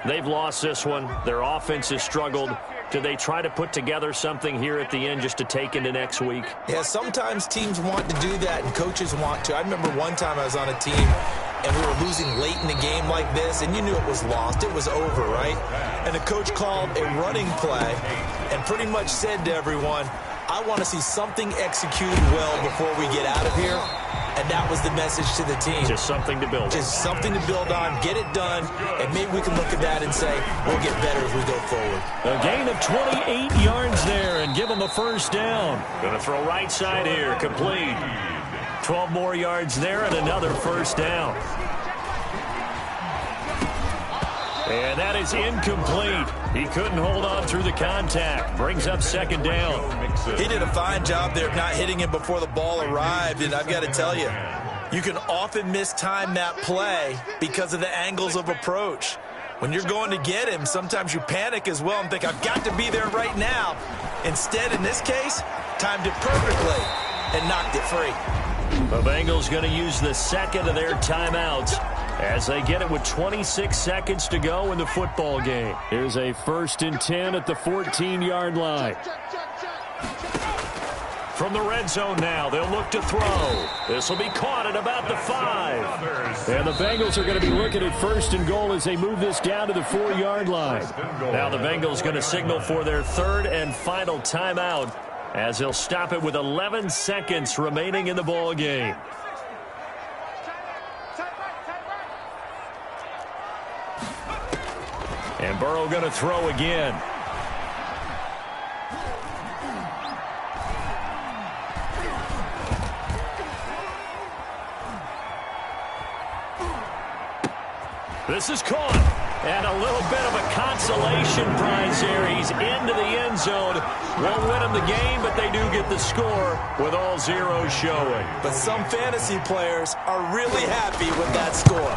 They've lost this one. Their offense has struggled. Do they try to put together something here at the end just to take into next week? Yeah, sometimes teams want to do that and coaches want to. I remember one time I was on a team and we were losing late in the game like this, and you knew it was lost. It was over, right? And the coach called a running play and pretty much said to everyone, I want to see something executed well before we get out of here. And that was the message to the team. Just something to build on. Just something to build on, get it done, and maybe we can look at that and say, we'll get better as we go forward. A gain of 28 yards there and give them a first down. Going to throw right side here, complete. 12 more yards there and another first down. And that is incomplete. He couldn't hold on through the contact. Brings up second down. He did a fine job there of not hitting him before the ball arrived, and I've got to tell you, you can often mistime that play because of the angles of approach. When you're going to get him, sometimes you panic as well and think, I've got to be there right now. Instead, in this case, timed it perfectly and knocked it free. The Bengals going to use the second of their timeouts as they get it with 26 seconds to go in the football game. Here's a 1st and 10 at the 14-yard line. From the red zone now, they'll look to throw. This will be caught at about the 5. And the Bengals are going to be looking at 1st and goal as they move this down to the 4-yard line. Now the Bengals going to signal for their 3rd and final timeout as they'll stop it with 11 seconds remaining in the ball game. And Burrow going to throw again. This is caught. And a little bit of a consolation prize there. He's into the end zone. Won't win him the game, but they do get the score with all zeros showing. But some fantasy players are really happy with that score.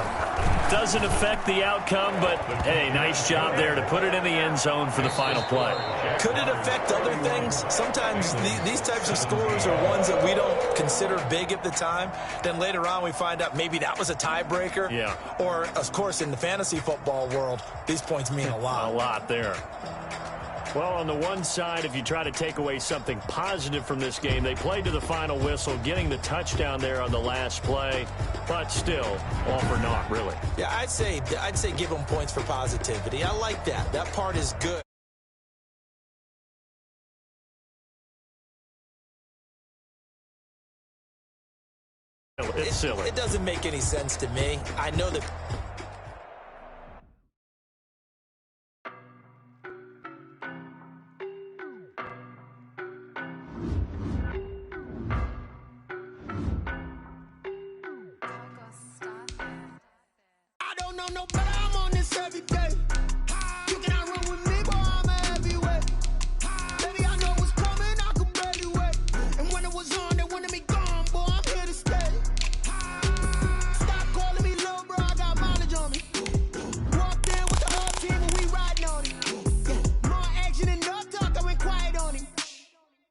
Doesn't affect the outcome, but, hey, nice job there to put it in the end zone for the final play. Could it affect other things? Sometimes these types of scores are ones that we don't consider big at the time. Then later on we find out maybe that was a tiebreaker. Yeah. Or, of course, in the fantasy football world, these points mean a lot. A lot there. Well, on the one side, if you try to take away something positive from this game, they played to the final whistle, getting the touchdown there on the last play, but still, all for naught, really. Yeah, I'd say give them points for positivity. I like that. That part is good. It's silly. It doesn't make any sense to me. I know that. I don't know no better. I'm on this every day. You cannot run with me, boy. I'm a heavyweight. Baby, I know what's coming. I could barely wait. And when it was on, they wanted me gone, boy. I'm here to stay. Stop calling me little bro. I got mileage on me. Walked in with the whole team and we riding on it. Yeah. More action and no talk. I went quiet on him.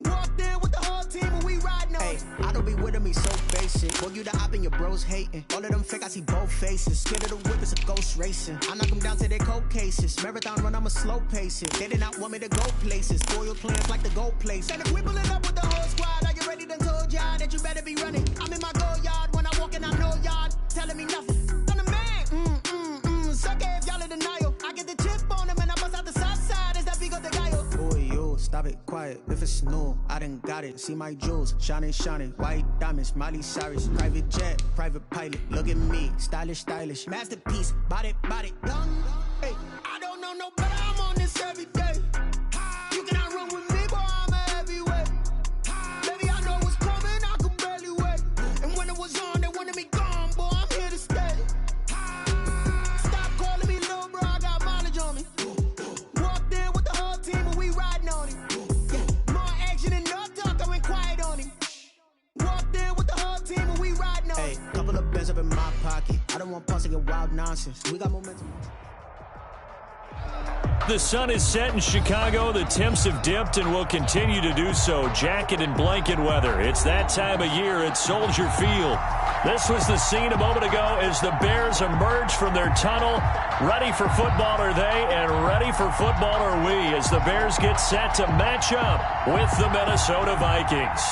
Walked in with the whole team and we riding on it. I don't be with him, he's so basic. Boy, you the op and your bros hating. All of them fake, I see both faces. Scared of the whip, it's a ghost racing. I knock them down to their cold cases. Marathon run, I'm a slow pacing. They did not want me to go places. Spoiled plans like the gold place. And if we pulling up with the whole squad, are you ready to told y'all that you better be running? I'm in my go yard when I walk in, I know y'all telling me nothing. I'm the man. Suck it if y'all in denial. I get the chip on them and I bust out the south side. Is that big of the guy? Boy, you, stop it, quiet. If it's new, I done got it. See my jewels, shining, shining. White diamonds, Miley Cyrus. Private jet, private pilot. Look at me, stylish, stylish. Masterpiece, body, young. Hey, I this every day. You cannot run with me, boy, I'm a heavyweight. Baby, I know what's coming, I can barely wait. And when it was on, they wanted me gone, boy, I'm here to stay. Stop calling me little bro, I got mileage on me. Walked in with the whole team and we riding on him. Yeah, more action and no talk, I went quiet on him. Walked in with the whole team and we riding on him. Hey, couple of bands up in my pocket. I don't want pause to get wild nonsense. We got momentum. The sun is set in Chicago. The temps have dipped and will continue to do so. Jacket and blanket weather. It's that time of year at Soldier Field. This was the scene a moment ago as the Bears emerged from their tunnel. Ready for football are they, and ready for football are we as the Bears get set to match up with the Minnesota Vikings.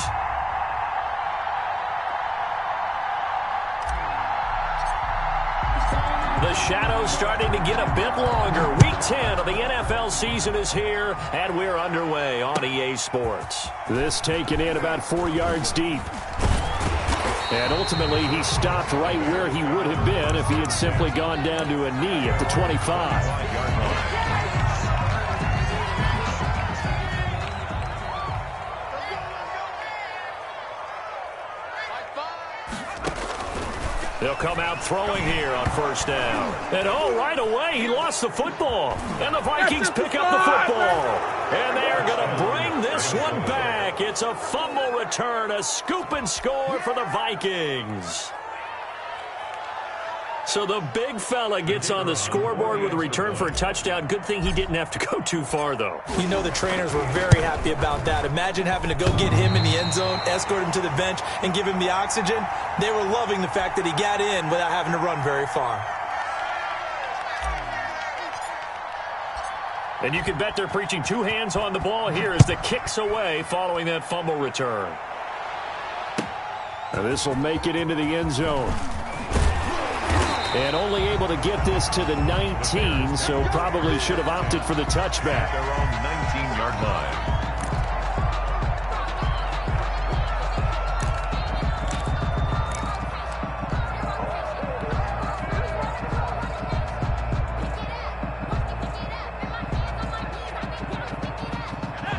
The shadow's starting to get a bit longer. Week 10 of the NFL season is here, and we're underway on EA Sports. This taken in about 4 yards deep. And ultimately, he stopped right where he would have been if he had simply gone down to a knee at the 25. They'll come out throwing here on first down. And right away, he lost the football. And the Vikings pick up the football. And they are going to bring this one back. It's a fumble return, a scoop and score for the Vikings. So the big fella gets on the scoreboard with a return for a touchdown. Good thing he didn't have to go too far, though. You know the trainers were very happy about that. Imagine having to go get him in the end zone, escort him to the bench, and give him the oxygen. They were loving the fact that he got in without having to run very far. And you can bet they're preaching two hands on the ball here as the kick's away following that fumble return. Now this will make it into the end zone. And only able to get this to the 19, so probably should have opted for the touchback. Their own 19-yard line.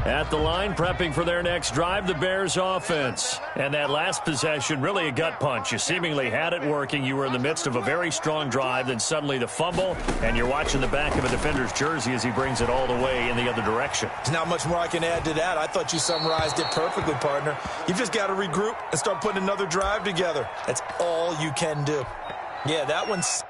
At the line, prepping for their next drive, the Bears offense. And that last possession, really a gut punch. You seemingly had it working. You were in the midst of a very strong drive, then suddenly the fumble, and you're watching the back of a defender's jersey as he brings it all the way in the other direction. There's not much more I can add to that. I thought you summarized it perfectly, partner. You've just got to regroup and start putting another drive together. That's all you can do. Yeah, that one's...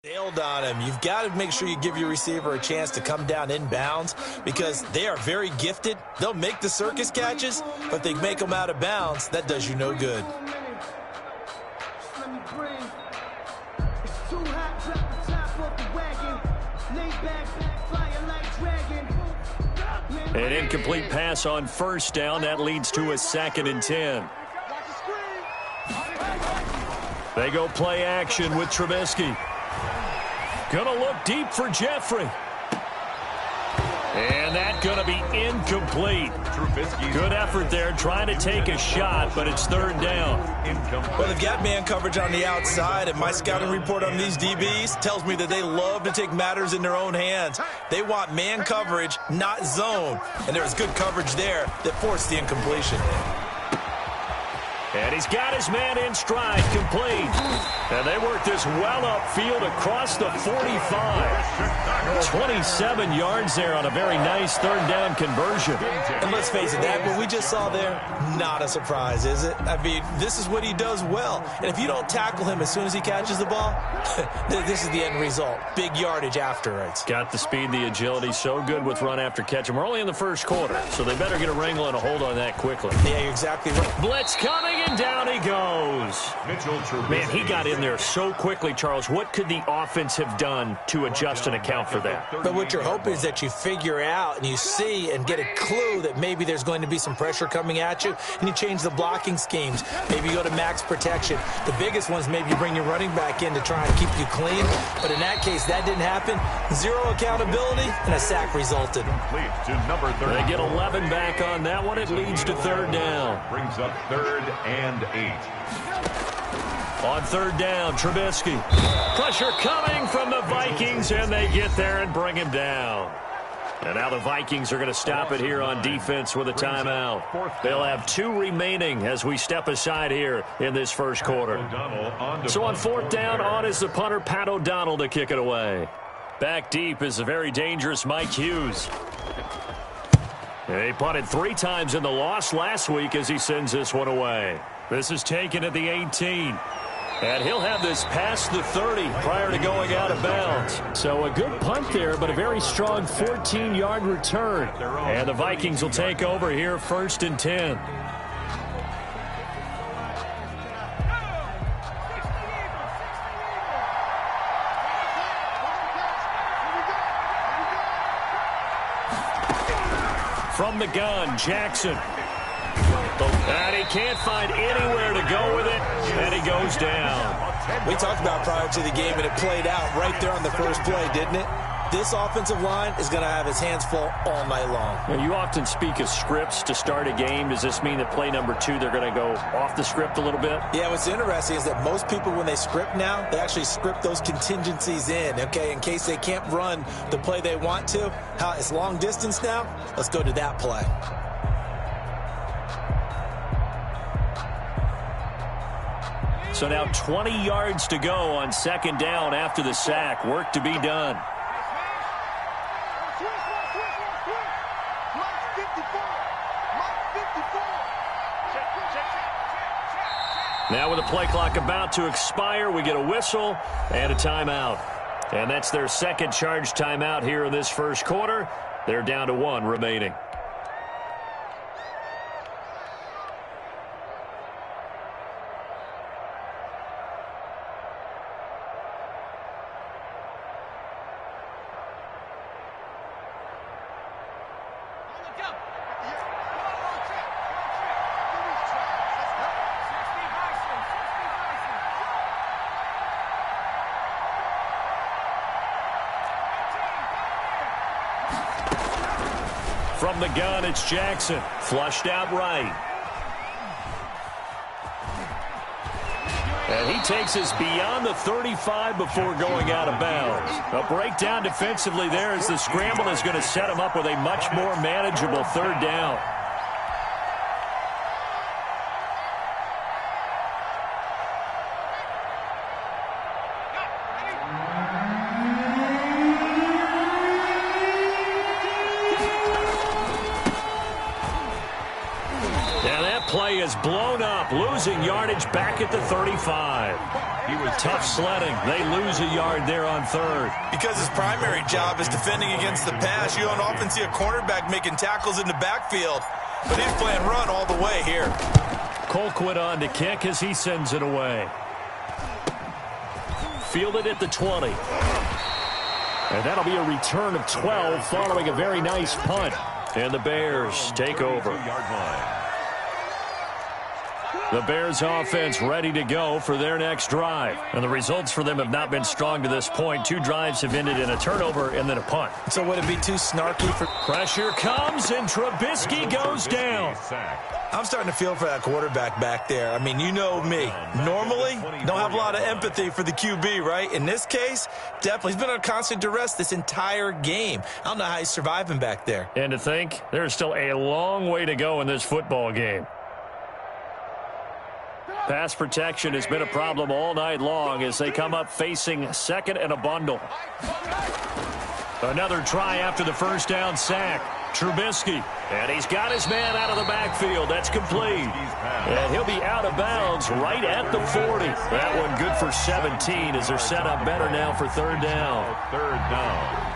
Nailed on him. You've got to make sure you give your receiver a chance to come down inbounds because they are very gifted. They'll make the circus catches, but they make them out of bounds. That does you no good. An incomplete pass on first down. That leads to a 2nd and 10. They go play action with Trubisky. Going to look deep for Jeffrey. And that's going to be incomplete. Good effort there trying to take a shot, but it's 3rd down. Well, they've got man coverage on the outside, and my scouting report on these DBs tells me that they love to take matters in their own hands. They want man coverage, not zone. And there was good coverage there that forced the incompletion. And he's got his man in stride, complete. And they work this well upfield across the 45. 27 yards there on a very nice 3rd down conversion. And let's face it, that what we just saw there, not a surprise, is it? I mean, this is what he does well. And if you don't tackle him as soon as he catches the ball, this is the end result. Big yardage afterwards. Got the speed, the agility, so good with run after catch. And we're only in the 1st quarter, so they better get a wrangle and a hold on that quickly. Yeah, you're exactly right. Blitz coming and down he goes. Man, he got in there so quickly, Charles. What could the offense have done to adjust and account for that? But what you're hoping is that you figure out and you see and get a clue that maybe there's going to be some pressure coming at you, and you change the blocking schemes. Maybe you go to max protection. The biggest one is maybe you bring your running back in to try and keep you clean. But in that case, that didn't happen. Zero accountability, and a sack resulted. They get 11 back on that one. It leads to 3rd down. Brings up 3rd and 8. On 3rd down, Trubisky. Pressure coming from the Vikings, and they get there and bring him down. And now the Vikings are going to stop it here on defense with a timeout. They'll have 2 remaining as we step aside here in this first quarter. So on 4th down, on is the punter, Pat O'Donnell, to kick it away. Back deep is the very dangerous Mike Hughes. He punted 3 times in the loss last week as he sends this one away. This is taken at the 18. And he'll have this past the 30 prior to going out of bounds. So a good punt there, but a very strong 14-yard return. And the Vikings will take over here 1st and 10. From the gun, Jackson. And he can't find anywhere to go with it, and he goes down. We talked about prior to the game, and it played out right there on the first play, didn't it? This offensive line is going to have his hands full all night long. Now, you often speak of scripts to start a game. Does this mean that play number 2, they're going to go off the script a little bit? Yeah, what's interesting is that most people, when they script now, they actually script those contingencies in, okay, in case they can't run the play they want to. It's long distance now. Let's go to that play. So now 20 yards to go on 2nd down after the sack. Work to be done. Now with the play clock about to expire, we get a whistle and a timeout. And that's their 2nd charge timeout here in this first quarter. They're down to 1 remaining. From the gun, it's Jackson. Flushed out right. And he takes us beyond the 35 before going out of bounds. A breakdown defensively there as the scramble is going to set him up with a much more manageable 3rd down. Play is blown up, losing yardage back at the 35. He was tough sledding. They lose a yard there on 3rd. Because his primary job is defending against the pass, you don't often see a cornerback making tackles in the backfield. But he's playing run all the way here. Colquitt on to kick as he sends it away. Fielded at the 20. And that'll be a return of 12 following a very nice punt. And the Bears take over. The Bears offense ready to go for their next drive. And the results for them have not been strong to this point. 2 drives have ended in a turnover and then a punt. So would it be too snarky for... Pressure comes and Trubisky goes down. I'm starting to feel for that quarterback back there. I mean, you know me. Normally, don't have a lot of empathy for the QB, right? In this case, definitely. He's been under constant duress this entire game. I don't know how he's surviving back there. And to think, there's still a long way to go in this football game. Pass protection has been a problem all night long as they come up facing 2nd and a bundle. Another try after the 1st down sack. Trubisky, and he's got his man out of the backfield. That's complete. And he'll be out of bounds right at the 40. That one good for 17 as they're set up better now for 3rd down. 3rd down.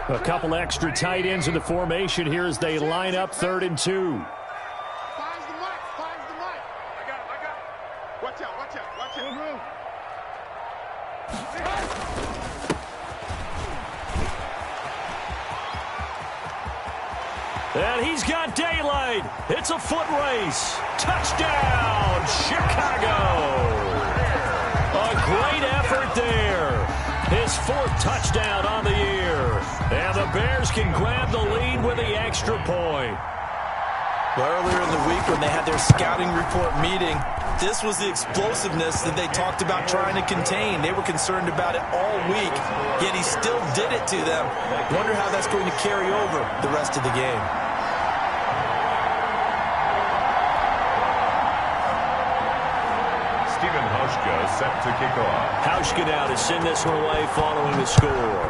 A couple extra tight ends in the formation here as they line up 3rd and 2. Finds the mic. I got him. Watch out. And he's got daylight. It's a foot race. Touchdown, Chicago. A great effort there. His 4th touchdown on the year. And the Bears can grab the lead with the extra point. Well, earlier in the week when they had their scouting report meeting, this was the explosiveness that they talked about trying to contain. They were concerned about it all week, yet he still did it to them. Wonder how that's going to carry over the rest of the game. Set to kick off. Hauschka now to send this one away following the score.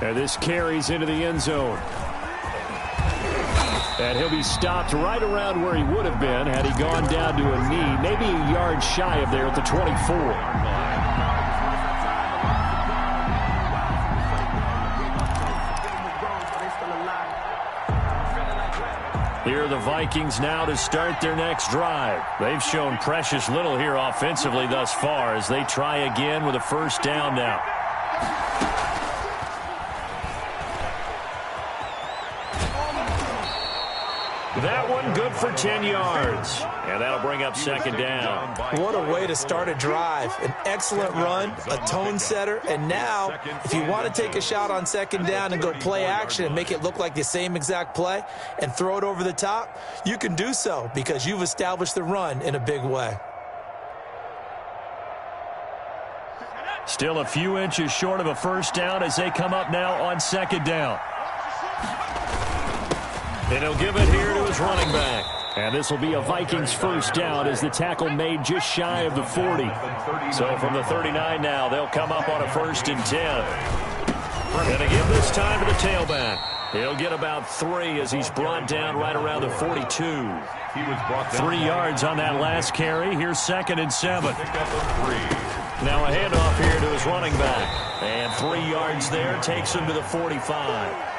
And this carries into the end zone. And he'll be stopped right around where he would have been had he gone down to a knee, maybe a yard shy of there at the 24. Here are the Vikings now to start their next drive. They've shown precious little here offensively thus far as they try again with a 1st down now. That one good for 10 yards. And that'll bring up 2nd down. What a way to start a drive. An excellent run, a tone setter, and now if you want to take a shot on 2nd down and go play action and make it look like the same exact play and throw it over the top, you can do so because you've established the run in a big way. Still a few inches short of a 1st down as they come up now on 2nd down. And he'll give it here to his running back. And this will be a Vikings 1st down as the tackle made just shy of the 40. So from the 39 now, they'll come up on a 1st and 10. And again this time to the tailback. He'll get about 3 as he's brought down right around the 42. 3 yards on that last carry. Here's 2nd and 7. Now a handoff here to his running back. And 3 yards there takes him to the 45.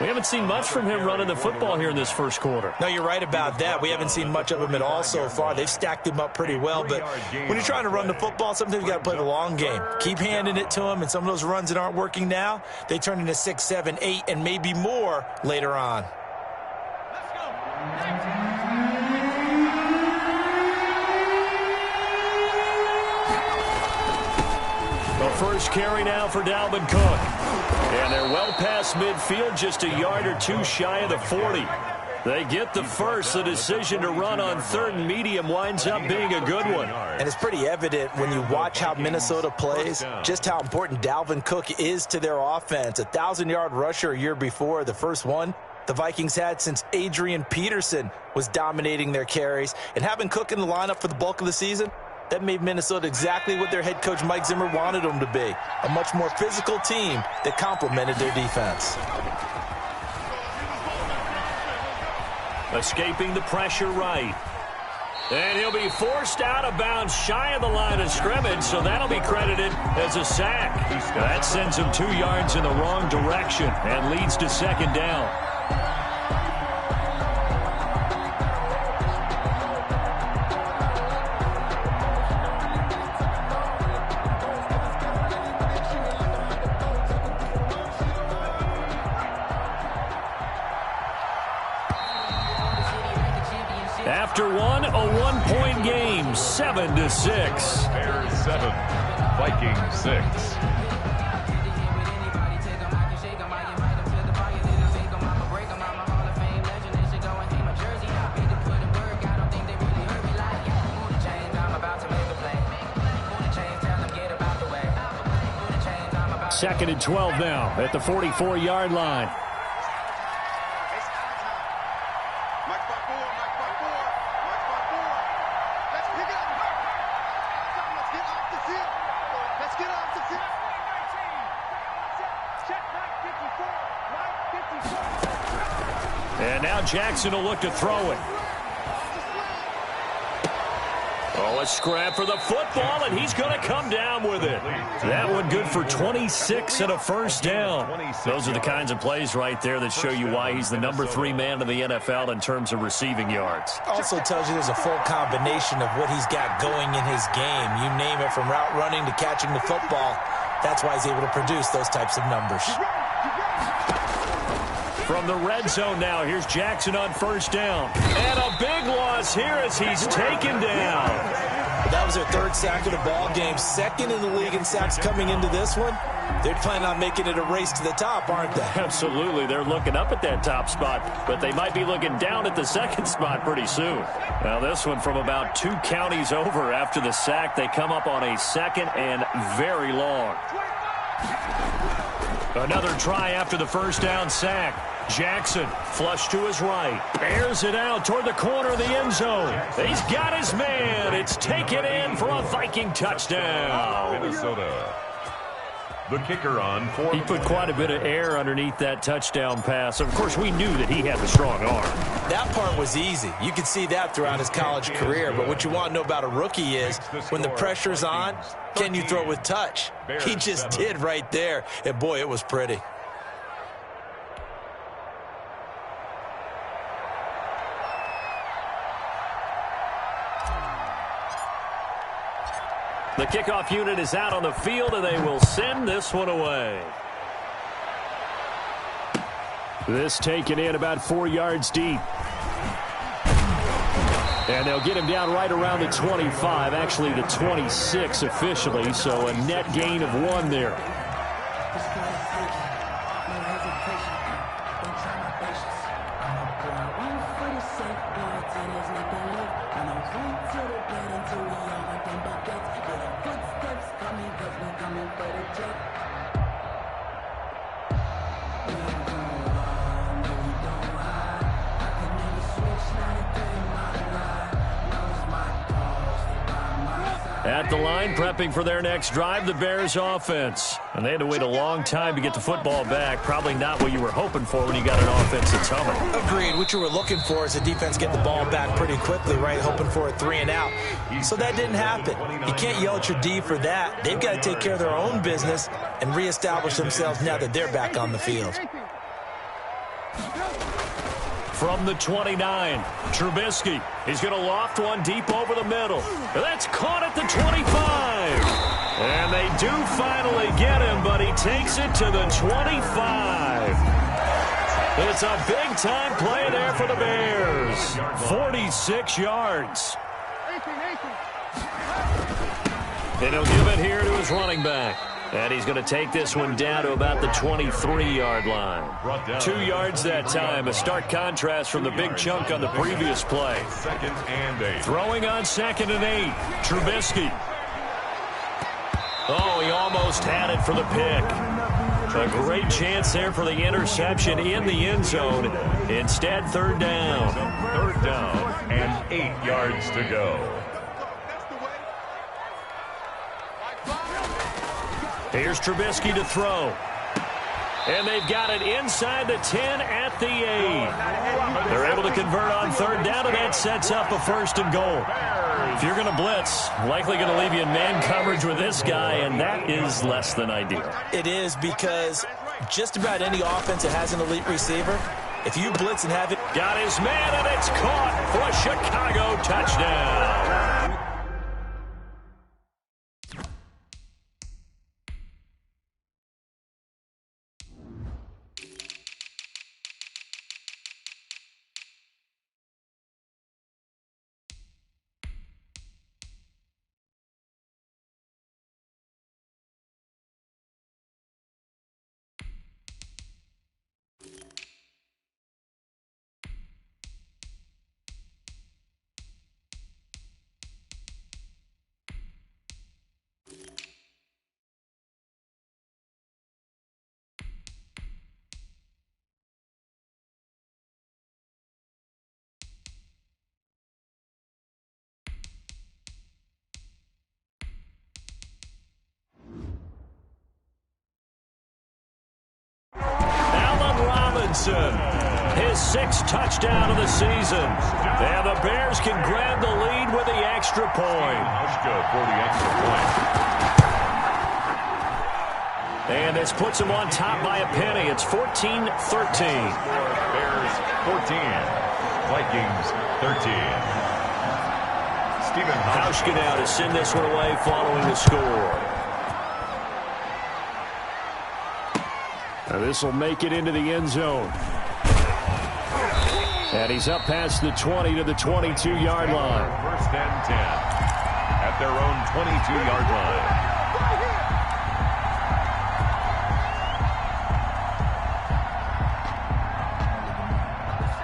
We haven't seen much from him running the football here in this 1st quarter. No, you're right about that. We haven't seen much of him at all so far. They've stacked him up pretty well, but when you're trying to run the football, sometimes you got to play the long game. Keep handing it to him, and some of those runs that aren't working now, they turn into 6, 7, 8, and maybe more later on. The 1st carry now for Dalvin Cook. And they're well past midfield, just a yard or 2 shy of the 40. They get the 1st. The decision to run on 3rd and medium winds up being a good one. And it's pretty evident when you watch how Minnesota plays, just how important Dalvin Cook is to their offense. A 1,000-yard rusher a year before, the first one the Vikings had since Adrian Peterson was dominating their carries. And having Cook in the lineup for the bulk of the season, that made Minnesota exactly what their head coach Mike Zimmer wanted them to be. A much more physical team that complemented their defense. Escaping the pressure right. And he'll be forced out of bounds shy of the line of scrimmage, so that'll be credited as a sack. That sends him 2 yards in the wrong direction and leads to 2nd down. After one, a 1-point game, 7-6. Bears 7, Vikings 6. Second and 12 now at the 44-yard line. And now Jackson will look to throw it. Oh, a scrap for the football, and he's going to come down with it. That one good for 26 and a first down. Those are the kinds of plays right there that show you why he's the number 3 man in the NFL in terms of receiving yards. Also tells you there's a full combination of what he's got going in his game. You name it, from route running to catching the football. That's why he's able to produce those types of numbers. From the red zone now, here's Jackson on first down. And a big loss here as he's taken down. That was their 3rd sack of the ball game. 2nd in the league in sacks coming into this one. They're planning on making it a race to the top, aren't they? Absolutely. They're looking up at that top spot, but they might be looking down at the 2nd spot pretty soon. Now this one from about 2 counties over after the sack. They come up on a 2nd and very long. Another try after the first down sack. Jackson, flush to his right. Airs it out toward the corner of the end zone. He's got his man. It's taken in for a Viking touchdown. Minnesota. The kicker on for... He put quite a bit of air underneath that touchdown pass. Of course, we knew that he had the strong arm. That part was easy. You could see that throughout his college career. But what you want to know about a rookie is when the pressure's on, can you throw with touch? He just did right there. And, boy, it was pretty. The kickoff unit is out on the field, and they will send this one away. This taken in about 4 yards deep. And they'll get him down right around the 25, actually the 26 officially, so a net gain of 1 there. At the line, prepping for their next drive, the Bears offense. And they had to wait a long time to get the football back. Probably not what you were hoping for when you got an offense that's humming. Agreed. What you were looking for is a defense get the ball back pretty quickly, right? Hoping for a 3 and out. So that didn't happen. You can't yell at your D for that. They've got to take care of their own business and reestablish themselves now that they're back on the field. From the 29, Trubisky. He's going to loft one deep over the middle. That's caught at the 25. And they do finally get him, but he takes it to the 25. It's a big-time play there for the Bears. 46 yards. And he'll give it here to his running back. And he's going to take this one down to about the 23-yard line. 2 yards that time. A stark contrast from the big chunk on the previous play. 2nd and 8. Throwing on 2nd and 8. Trubisky. Oh, he almost had it for the pick. A great chance there for the interception in the end zone. Instead, 3rd down. 3rd down and 8 yards to go. Here's Trubisky to throw. And they've got it inside the 10 at the 8. They're able to convert on 3rd down, and that sets up a 1st and goal. If you're going to blitz, likely going to leave you in man coverage with this guy, and that is less than ideal. It is, because just about any offense that has an elite receiver, if you blitz and have it... Got his man, and it's caught for a Chicago touchdown. Robinson. his 6th touchdown of the season. And the Bears can grab the lead with the extra point. For the extra point. And this puts them on top by a penny. It's 14-13. Bears 14, Vikings 13. Stephen Hauschka now to send this one away following the score. Now this will make it into the end zone. And he's up past the 20 to the 22-yard line. 1st and 10 at their own 22-yard line.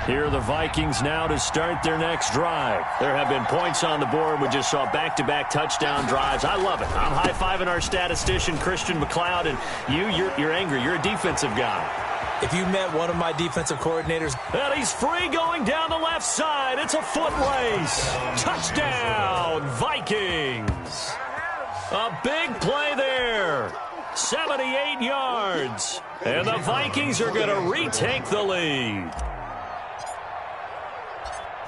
Here are the Vikings now to start their next drive. There have been points on the board. We just saw back-to-back touchdown drives. I love it. I'm high-fiving our statistician, Christian McLeod, and you're angry. You're a defensive guy. If you met one of my defensive coordinators. And he's free going down the left side. It's a foot race. Touchdown, Vikings. A big play there. 78 yards. And the Vikings are going to retake the lead.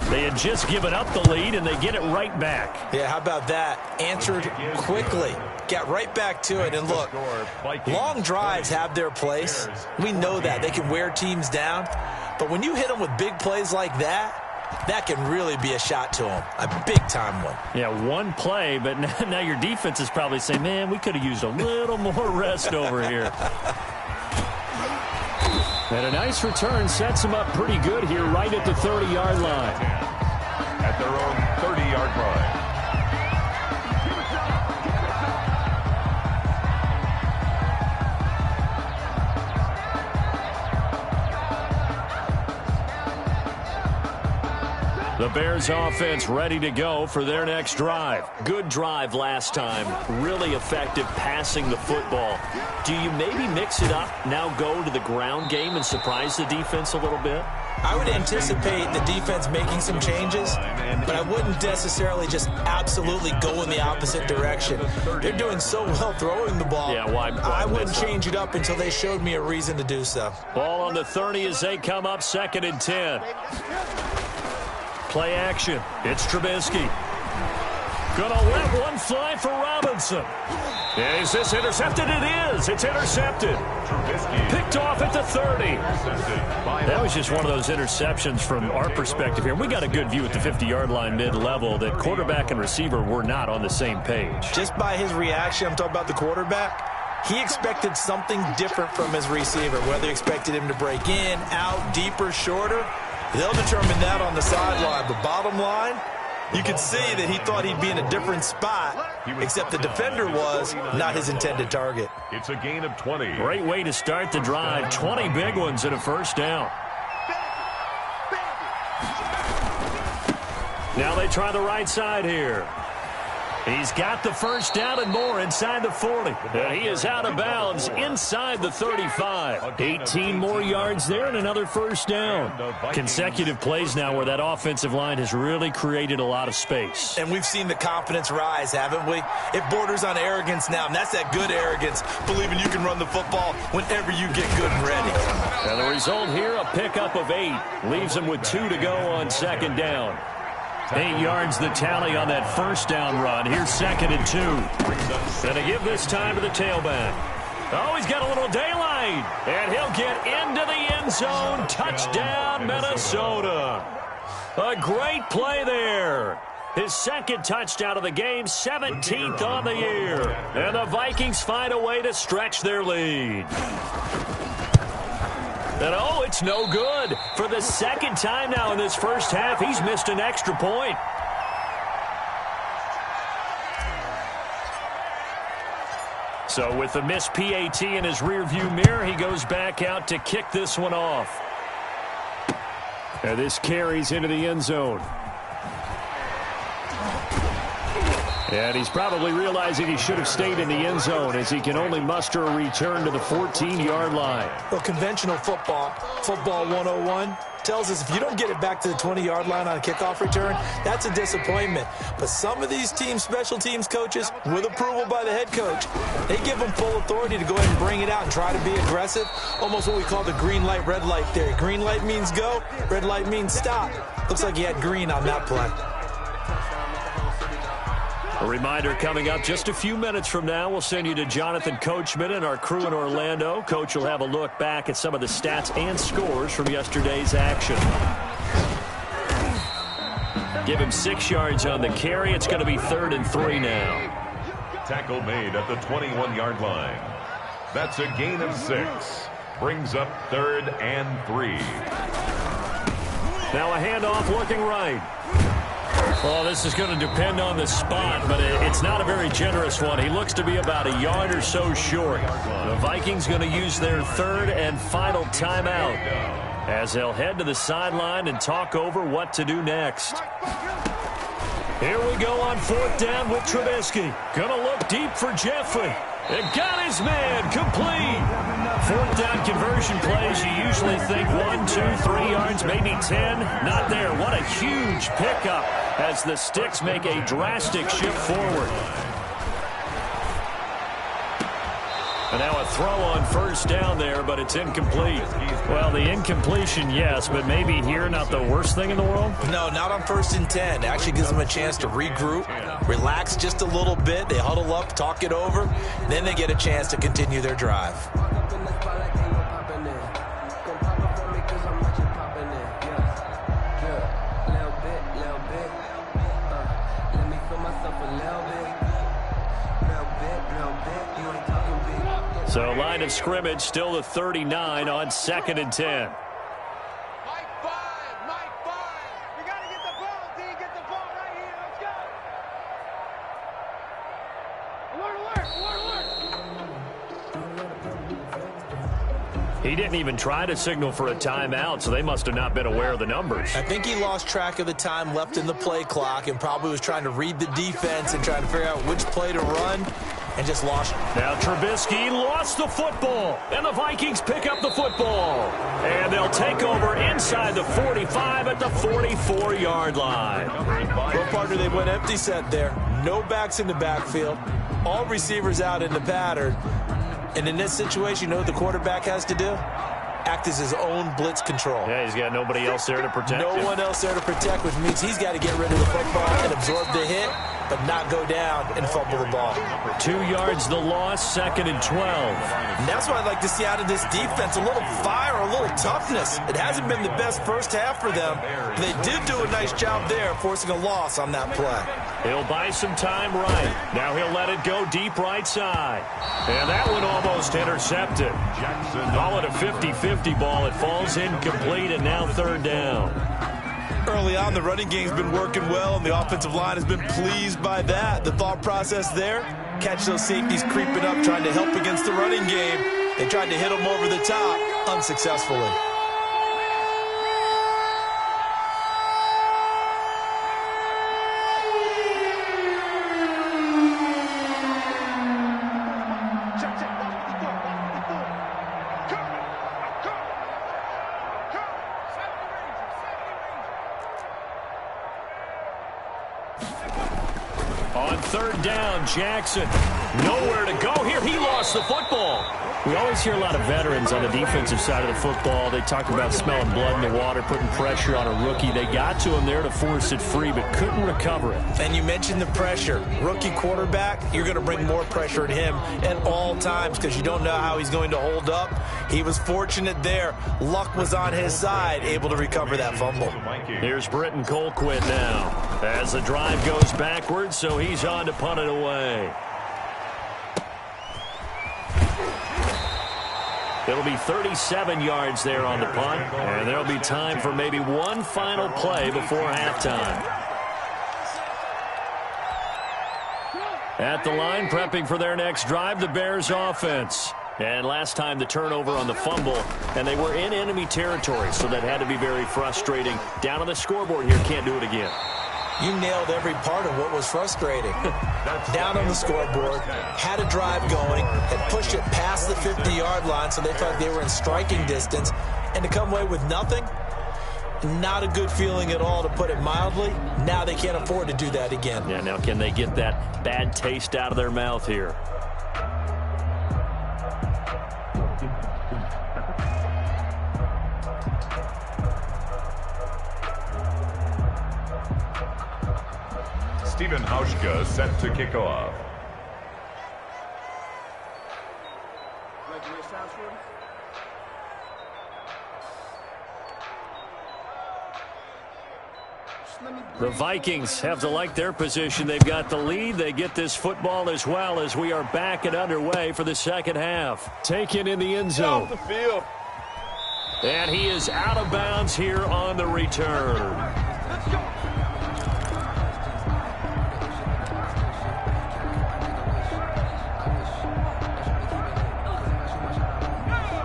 They had just given up the lead, and they get it right back. Yeah, how about that? Answered quickly. Got right back to it. And look, long drives have their place. We know that. They can wear teams down. But when you hit them with big plays like that, that can really be a shot to them. A big-time one. Yeah, one play, but now your defense is probably saying, man, we could have used a little more rest over here. And a nice return sets them up pretty good here right at the 30-yard line. At their own 30-yard line. The Bears offense ready to go for their next drive. Good drive last time. Really effective passing the football. Do you maybe mix it up, now go to the ground game and surprise the defense a little bit? I would anticipate the defense making some changes, but I wouldn't necessarily just absolutely go in the opposite direction. They're doing so well throwing the ball. Yeah, why I wouldn't change it up until they showed me a reason to do so. Ball on the 30 as they come up 2nd and 10. Play action. It's Trubisky. Gonna let one fly for Robinson. Is this intercepted? It is. It's intercepted. Picked off at the 30. That was just one of those interceptions from our perspective here. We got a good view at the 50-yard line mid-level that quarterback and receiver were not on the same page. Just by his reaction, I'm talking about the quarterback, he expected something different from his receiver, whether he expected him to break in, out, deeper, shorter. They'll determine that on the sideline. But bottom line, you could see that he thought he'd be in a different spot, except the defender was not his intended target. It's a gain of 20. Great way to start the drive. 20 big ones and a first down. Now they try the right side here. He's got the first down and more inside the 40. And he is out of bounds inside the 35. 18 more yards there and another first down. Consecutive plays now where that offensive line has really created a lot of space. And we've seen the confidence rise, haven't we? It borders on arrogance now, and that's that good arrogance, believing you can run the football whenever you get good and ready. And the result here, a pickup of 8. Leaves them with 2 to go on 2nd down. 8 yards the tally on that first down run. Here's 2nd and 2. Going to give this time to the tailback. Oh, he's got a little daylight. And he'll get into the end zone. Touchdown, Minnesota. A great play there. His 2nd touchdown of the game, 17th on the year. And the Vikings find a way to stretch their lead. And oh, it's no good. For the 2nd time now in this first half, he's missed an extra point. So with the missed PAT in his rearview mirror, he goes back out to kick this one off. And this carries into the end zone. And he's probably realizing he should have stayed in the end zone as he can only muster a return to the 14-yard line. Well, conventional football 101, tells us if you don't get it back to the 20-yard line on a kickoff return, that's a disappointment. But some of these special teams coaches, with approval by the head coach, they give them full authority to go ahead and bring it out and try to be aggressive, almost what we call the green light, red light theory. Green light means go, red light means stop. Looks like he had green on that play. A reminder coming up just a few minutes from now. We'll send you to Jonathan Coachman and our crew in Orlando. Coach will have a look back at some of the stats and scores from yesterday's action. Give him 6 yards on the carry. It's going to be 3rd and 3 now. Tackle made at the 21-yard line. That's a gain of 6. Brings up 3rd and 3. Now a handoff looking right. Well, this is going to depend on the spot, but it's not a very generous one. He looks to be about a yard or so short. The Vikings going to use their 3rd and final timeout as they'll head to the sideline and talk over what to do next. Here we go on 4th down with Trubisky. Going to look deep for Jeffrey. And got his man complete. 4th down conversion plays, you usually think 1, 2, 3 yards, maybe 10. Not there. What a huge pickup as the Sticks make a drastic shift forward. And now a throw on 1st down there, but it's incomplete. Well, the incompletion, yes, but maybe here not the worst thing in the world? No, not on 1st and 10. It actually gives them a chance to regroup, relax just a little bit. They huddle up, talk it over. Then they get a chance to continue their drive. So line of scrimmage still the 39 on 2nd and 10. Mike 5. You got to get the ball, D. Get the ball right here. Let's go. Alert. He didn't even try to signal for a timeout, so they must have not been aware of the numbers. I think he lost track of the time left in the play clock and probably was trying to read the defense and trying to figure out which play to run. And just lost. Now Trubisky lost the football, and the Vikings pick up the football. And they'll take over inside the 45 at the 44-yard line. Well, partner, they went empty set there. No backs in the backfield. All receivers out in the pattern. And in this situation, you know what the quarterback has to do? Act as his own blitz control. Yeah, he's got nobody else there to protect him. No one else there to protect, which means he's got to get rid of the football and absorb the hit, but not go down and fumble the ball. 2 yards the loss, 2nd and 12. And that's what I'd like to see out of this defense, a little fire, a little toughness. It hasn't been the best first half for them, but they did do a nice job there, forcing a loss on that play. He'll buy some time right. Now he'll let it go deep right side. And that one almost intercepted. Call it a 50-50 ball. It falls incomplete, and now 3rd down. Early on, the running game's been working well, and the offensive line has been pleased by that. The thought process there, catch those safeties creeping up, trying to help against the running game. They tried to hit them over the top, unsuccessfully. On 3rd down, Jackson. Nowhere to go here. He lost the football. We always hear a lot of veterans on the defensive side of the football. They talk about smelling blood in the water, putting pressure on a rookie. They got to him there to force it free, but couldn't recover it. And you mentioned the pressure. Rookie quarterback, you're going to bring more pressure at him at all times because you don't know how he's going to hold up. He was fortunate there. Luck was on his side, able to recover that fumble. Here's Britton Colquitt now as the drive goes backwards, so he's on to punt it away. It'll be 37 yards there on the punt, and there'll be time for maybe one final play before halftime. At the line, prepping for their next drive, the Bears offense. And last time the turnover on the fumble, and they were in enemy territory, so that had to be very frustrating. Down on the scoreboard here, can't do it again. You nailed every part of what was frustrating. Down on the scoreboard, had a drive going, had pushed it past the 50-yard line, so they felt they were in striking distance, and to come away with nothing, Not a good feeling at all, to put it mildly. Now they can't afford to do that again. Yeah, now can they get that bad taste out of their mouth here? Steven Hauschka set to kick off. The Vikings have to like their position. They've got the lead. They get this football as well as we are back and underway for the second half. Taken in the end zone. Off the field. And he is out of bounds here on the return. Let's go.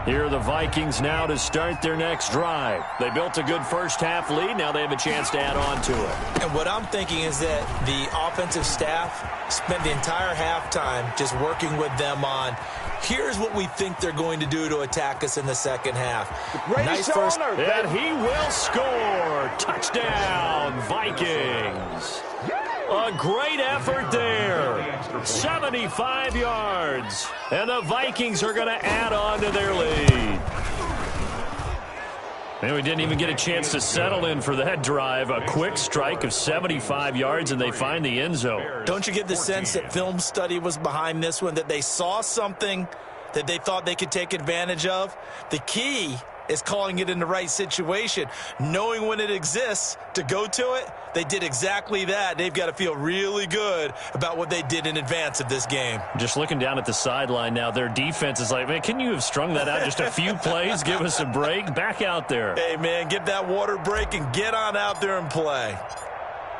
Here are the Vikings now to start their next drive. They built a good first-half lead. Now they have a chance to add on to it. And what I'm thinking is that the offensive staff spent the entire halftime just working with them on, here's what we think they're going to do to attack us in the second half. Nice first. And he will score. Touchdown, Vikings. A great effort there. 75 yards. And the Vikings are going to add on to their lead. And we didn't even get a chance to settle in for that drive. A quick strike of 75 yards, and they find the end zone. Don't you get the sense that film study was behind this one, that they saw something that they thought they could take advantage of? The key is calling it in the right situation, knowing when it exists to go to it. They did exactly that. They've got to feel really good about what they did in advance of this game. Just looking down at the sideline now, their defense is like, man, can you have strung that out just a few plays? Give us a break. Back out there. Hey, man, get that water break and get on out there and play.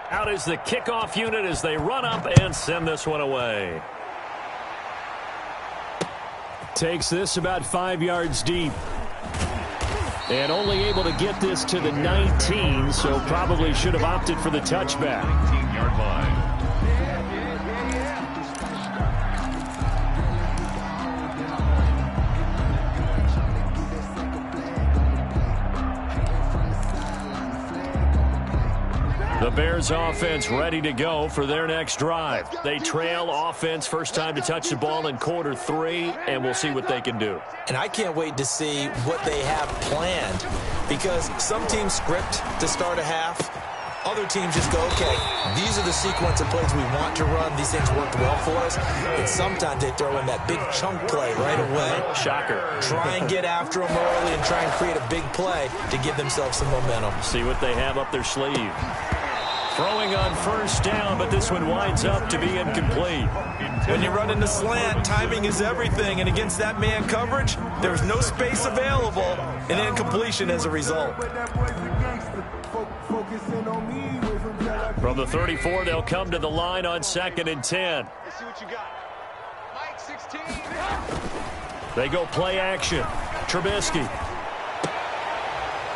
Out is the kickoff unit as they run up and send this one away. Takes this about 5 yards deep. And only able to get this to the 19, so probably should have opted for the touchback. 19-yard line. The Bears offense ready to go for their next drive. They trail offense first time to touch the ball in quarter 3, and we'll see what they can do. And I can't wait to see what they have planned, because some teams script to start a half. Other teams just go, okay, these are the sequence of plays we want to run. These things worked well for us. And sometimes they throw in that big chunk play right away. Shocker. Try and get after them early and try and create a big play to give themselves some momentum. See what they have up their sleeve. Throwing on first down, but this one winds up to be incomplete. When you run in the slant, timing is everything, and against that man coverage, there's no space available, and incompletion as a result. From the 34, they'll come to the line on 2nd and 10. Let's see what you got. Mike 16. They go play action. Trubisky.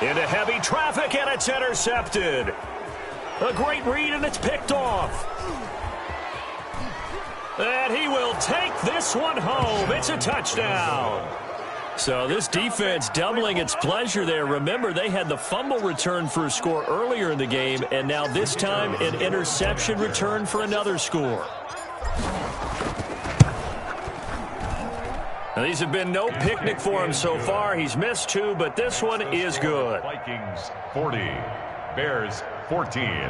Into heavy traffic, and it's intercepted. A great read, and it's picked off. And he will take this one home. It's a touchdown. So this defense doubling its pleasure there. Remember, they had the fumble return for a score earlier in the game, and now this time an interception return for another score. Now, these have been no picnic for him so far. He's missed 2, but this one is good. Vikings 40, Bears 14.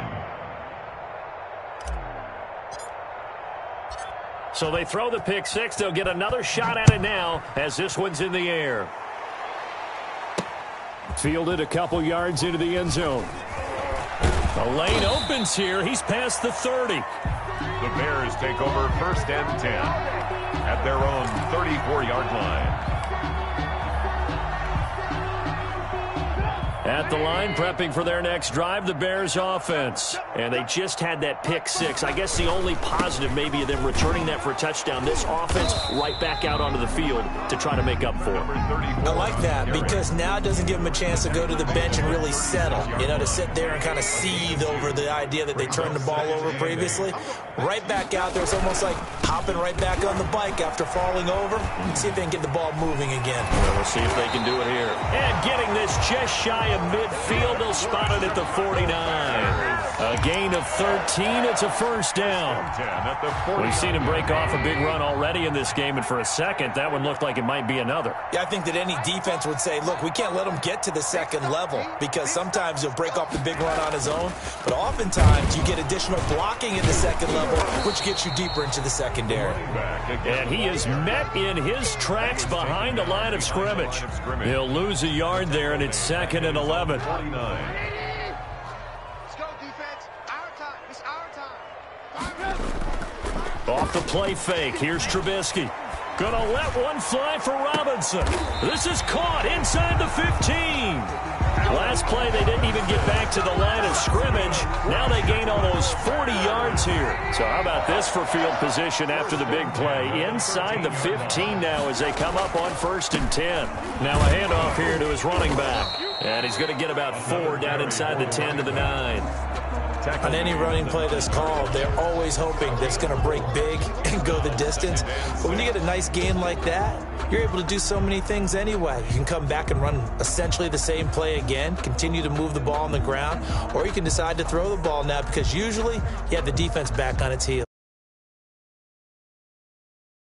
So they throw the pick 6. They'll get another shot at it now as this one's in the air. Fielded a couple yards into the end zone. The lane opens here. He's past the 30. The Bears take over 1st and 10 at their own 34-yard line. At the line, prepping for their next drive, the Bears offense. And they just had that pick 6. I guess the only positive maybe of them returning that for a touchdown. This offense right back out onto the field to try to make up for it. I like that, because now it doesn't give them a chance to go to the bench and really settle. You know, to sit there and kind of seethe over the idea that they turned the ball over previously. Right back out there, it's almost like hopping right back on the bike after falling over. See if they can get the ball moving again. We'll see if they can do it here. And getting this just shy of midfield. They'll spot it at the 49. A gain of 13. It's a first down. We've seen him break off a big run already in this game, and for a second, that one looked like it might be another. Yeah, I think that any defense would say, look, we can't let him get to the second level because sometimes he'll break off the big run on his own, but oftentimes you get additional blocking at the second level, which gets you deeper into the secondary. And he is met in his tracks behind the line of scrimmage. He'll lose a yard there, and it's 2nd and 11. Let's go, defense. Our time. It's our time. Off the play fake. Here's Trubisky. Gonna let one fly for Robinson. This is caught inside the 15. Last play, they didn't even get back to the line of scrimmage. Now they gain almost 40 yards here. So how about this for field position after the big play? Inside the 15 now as they come up on 1st and 10. Now a handoff here to his running back. And he's going to get about 4 down inside the 10 to the 9. On any running play that's called, they're always hoping that it's going to break big and go the distance. But when you get a nice gain like that, you're able to do so many things anyway. You can come back and run essentially the same play again, continue to move the ball on the ground, or you can decide to throw the ball now because usually you have the defense back on its heels.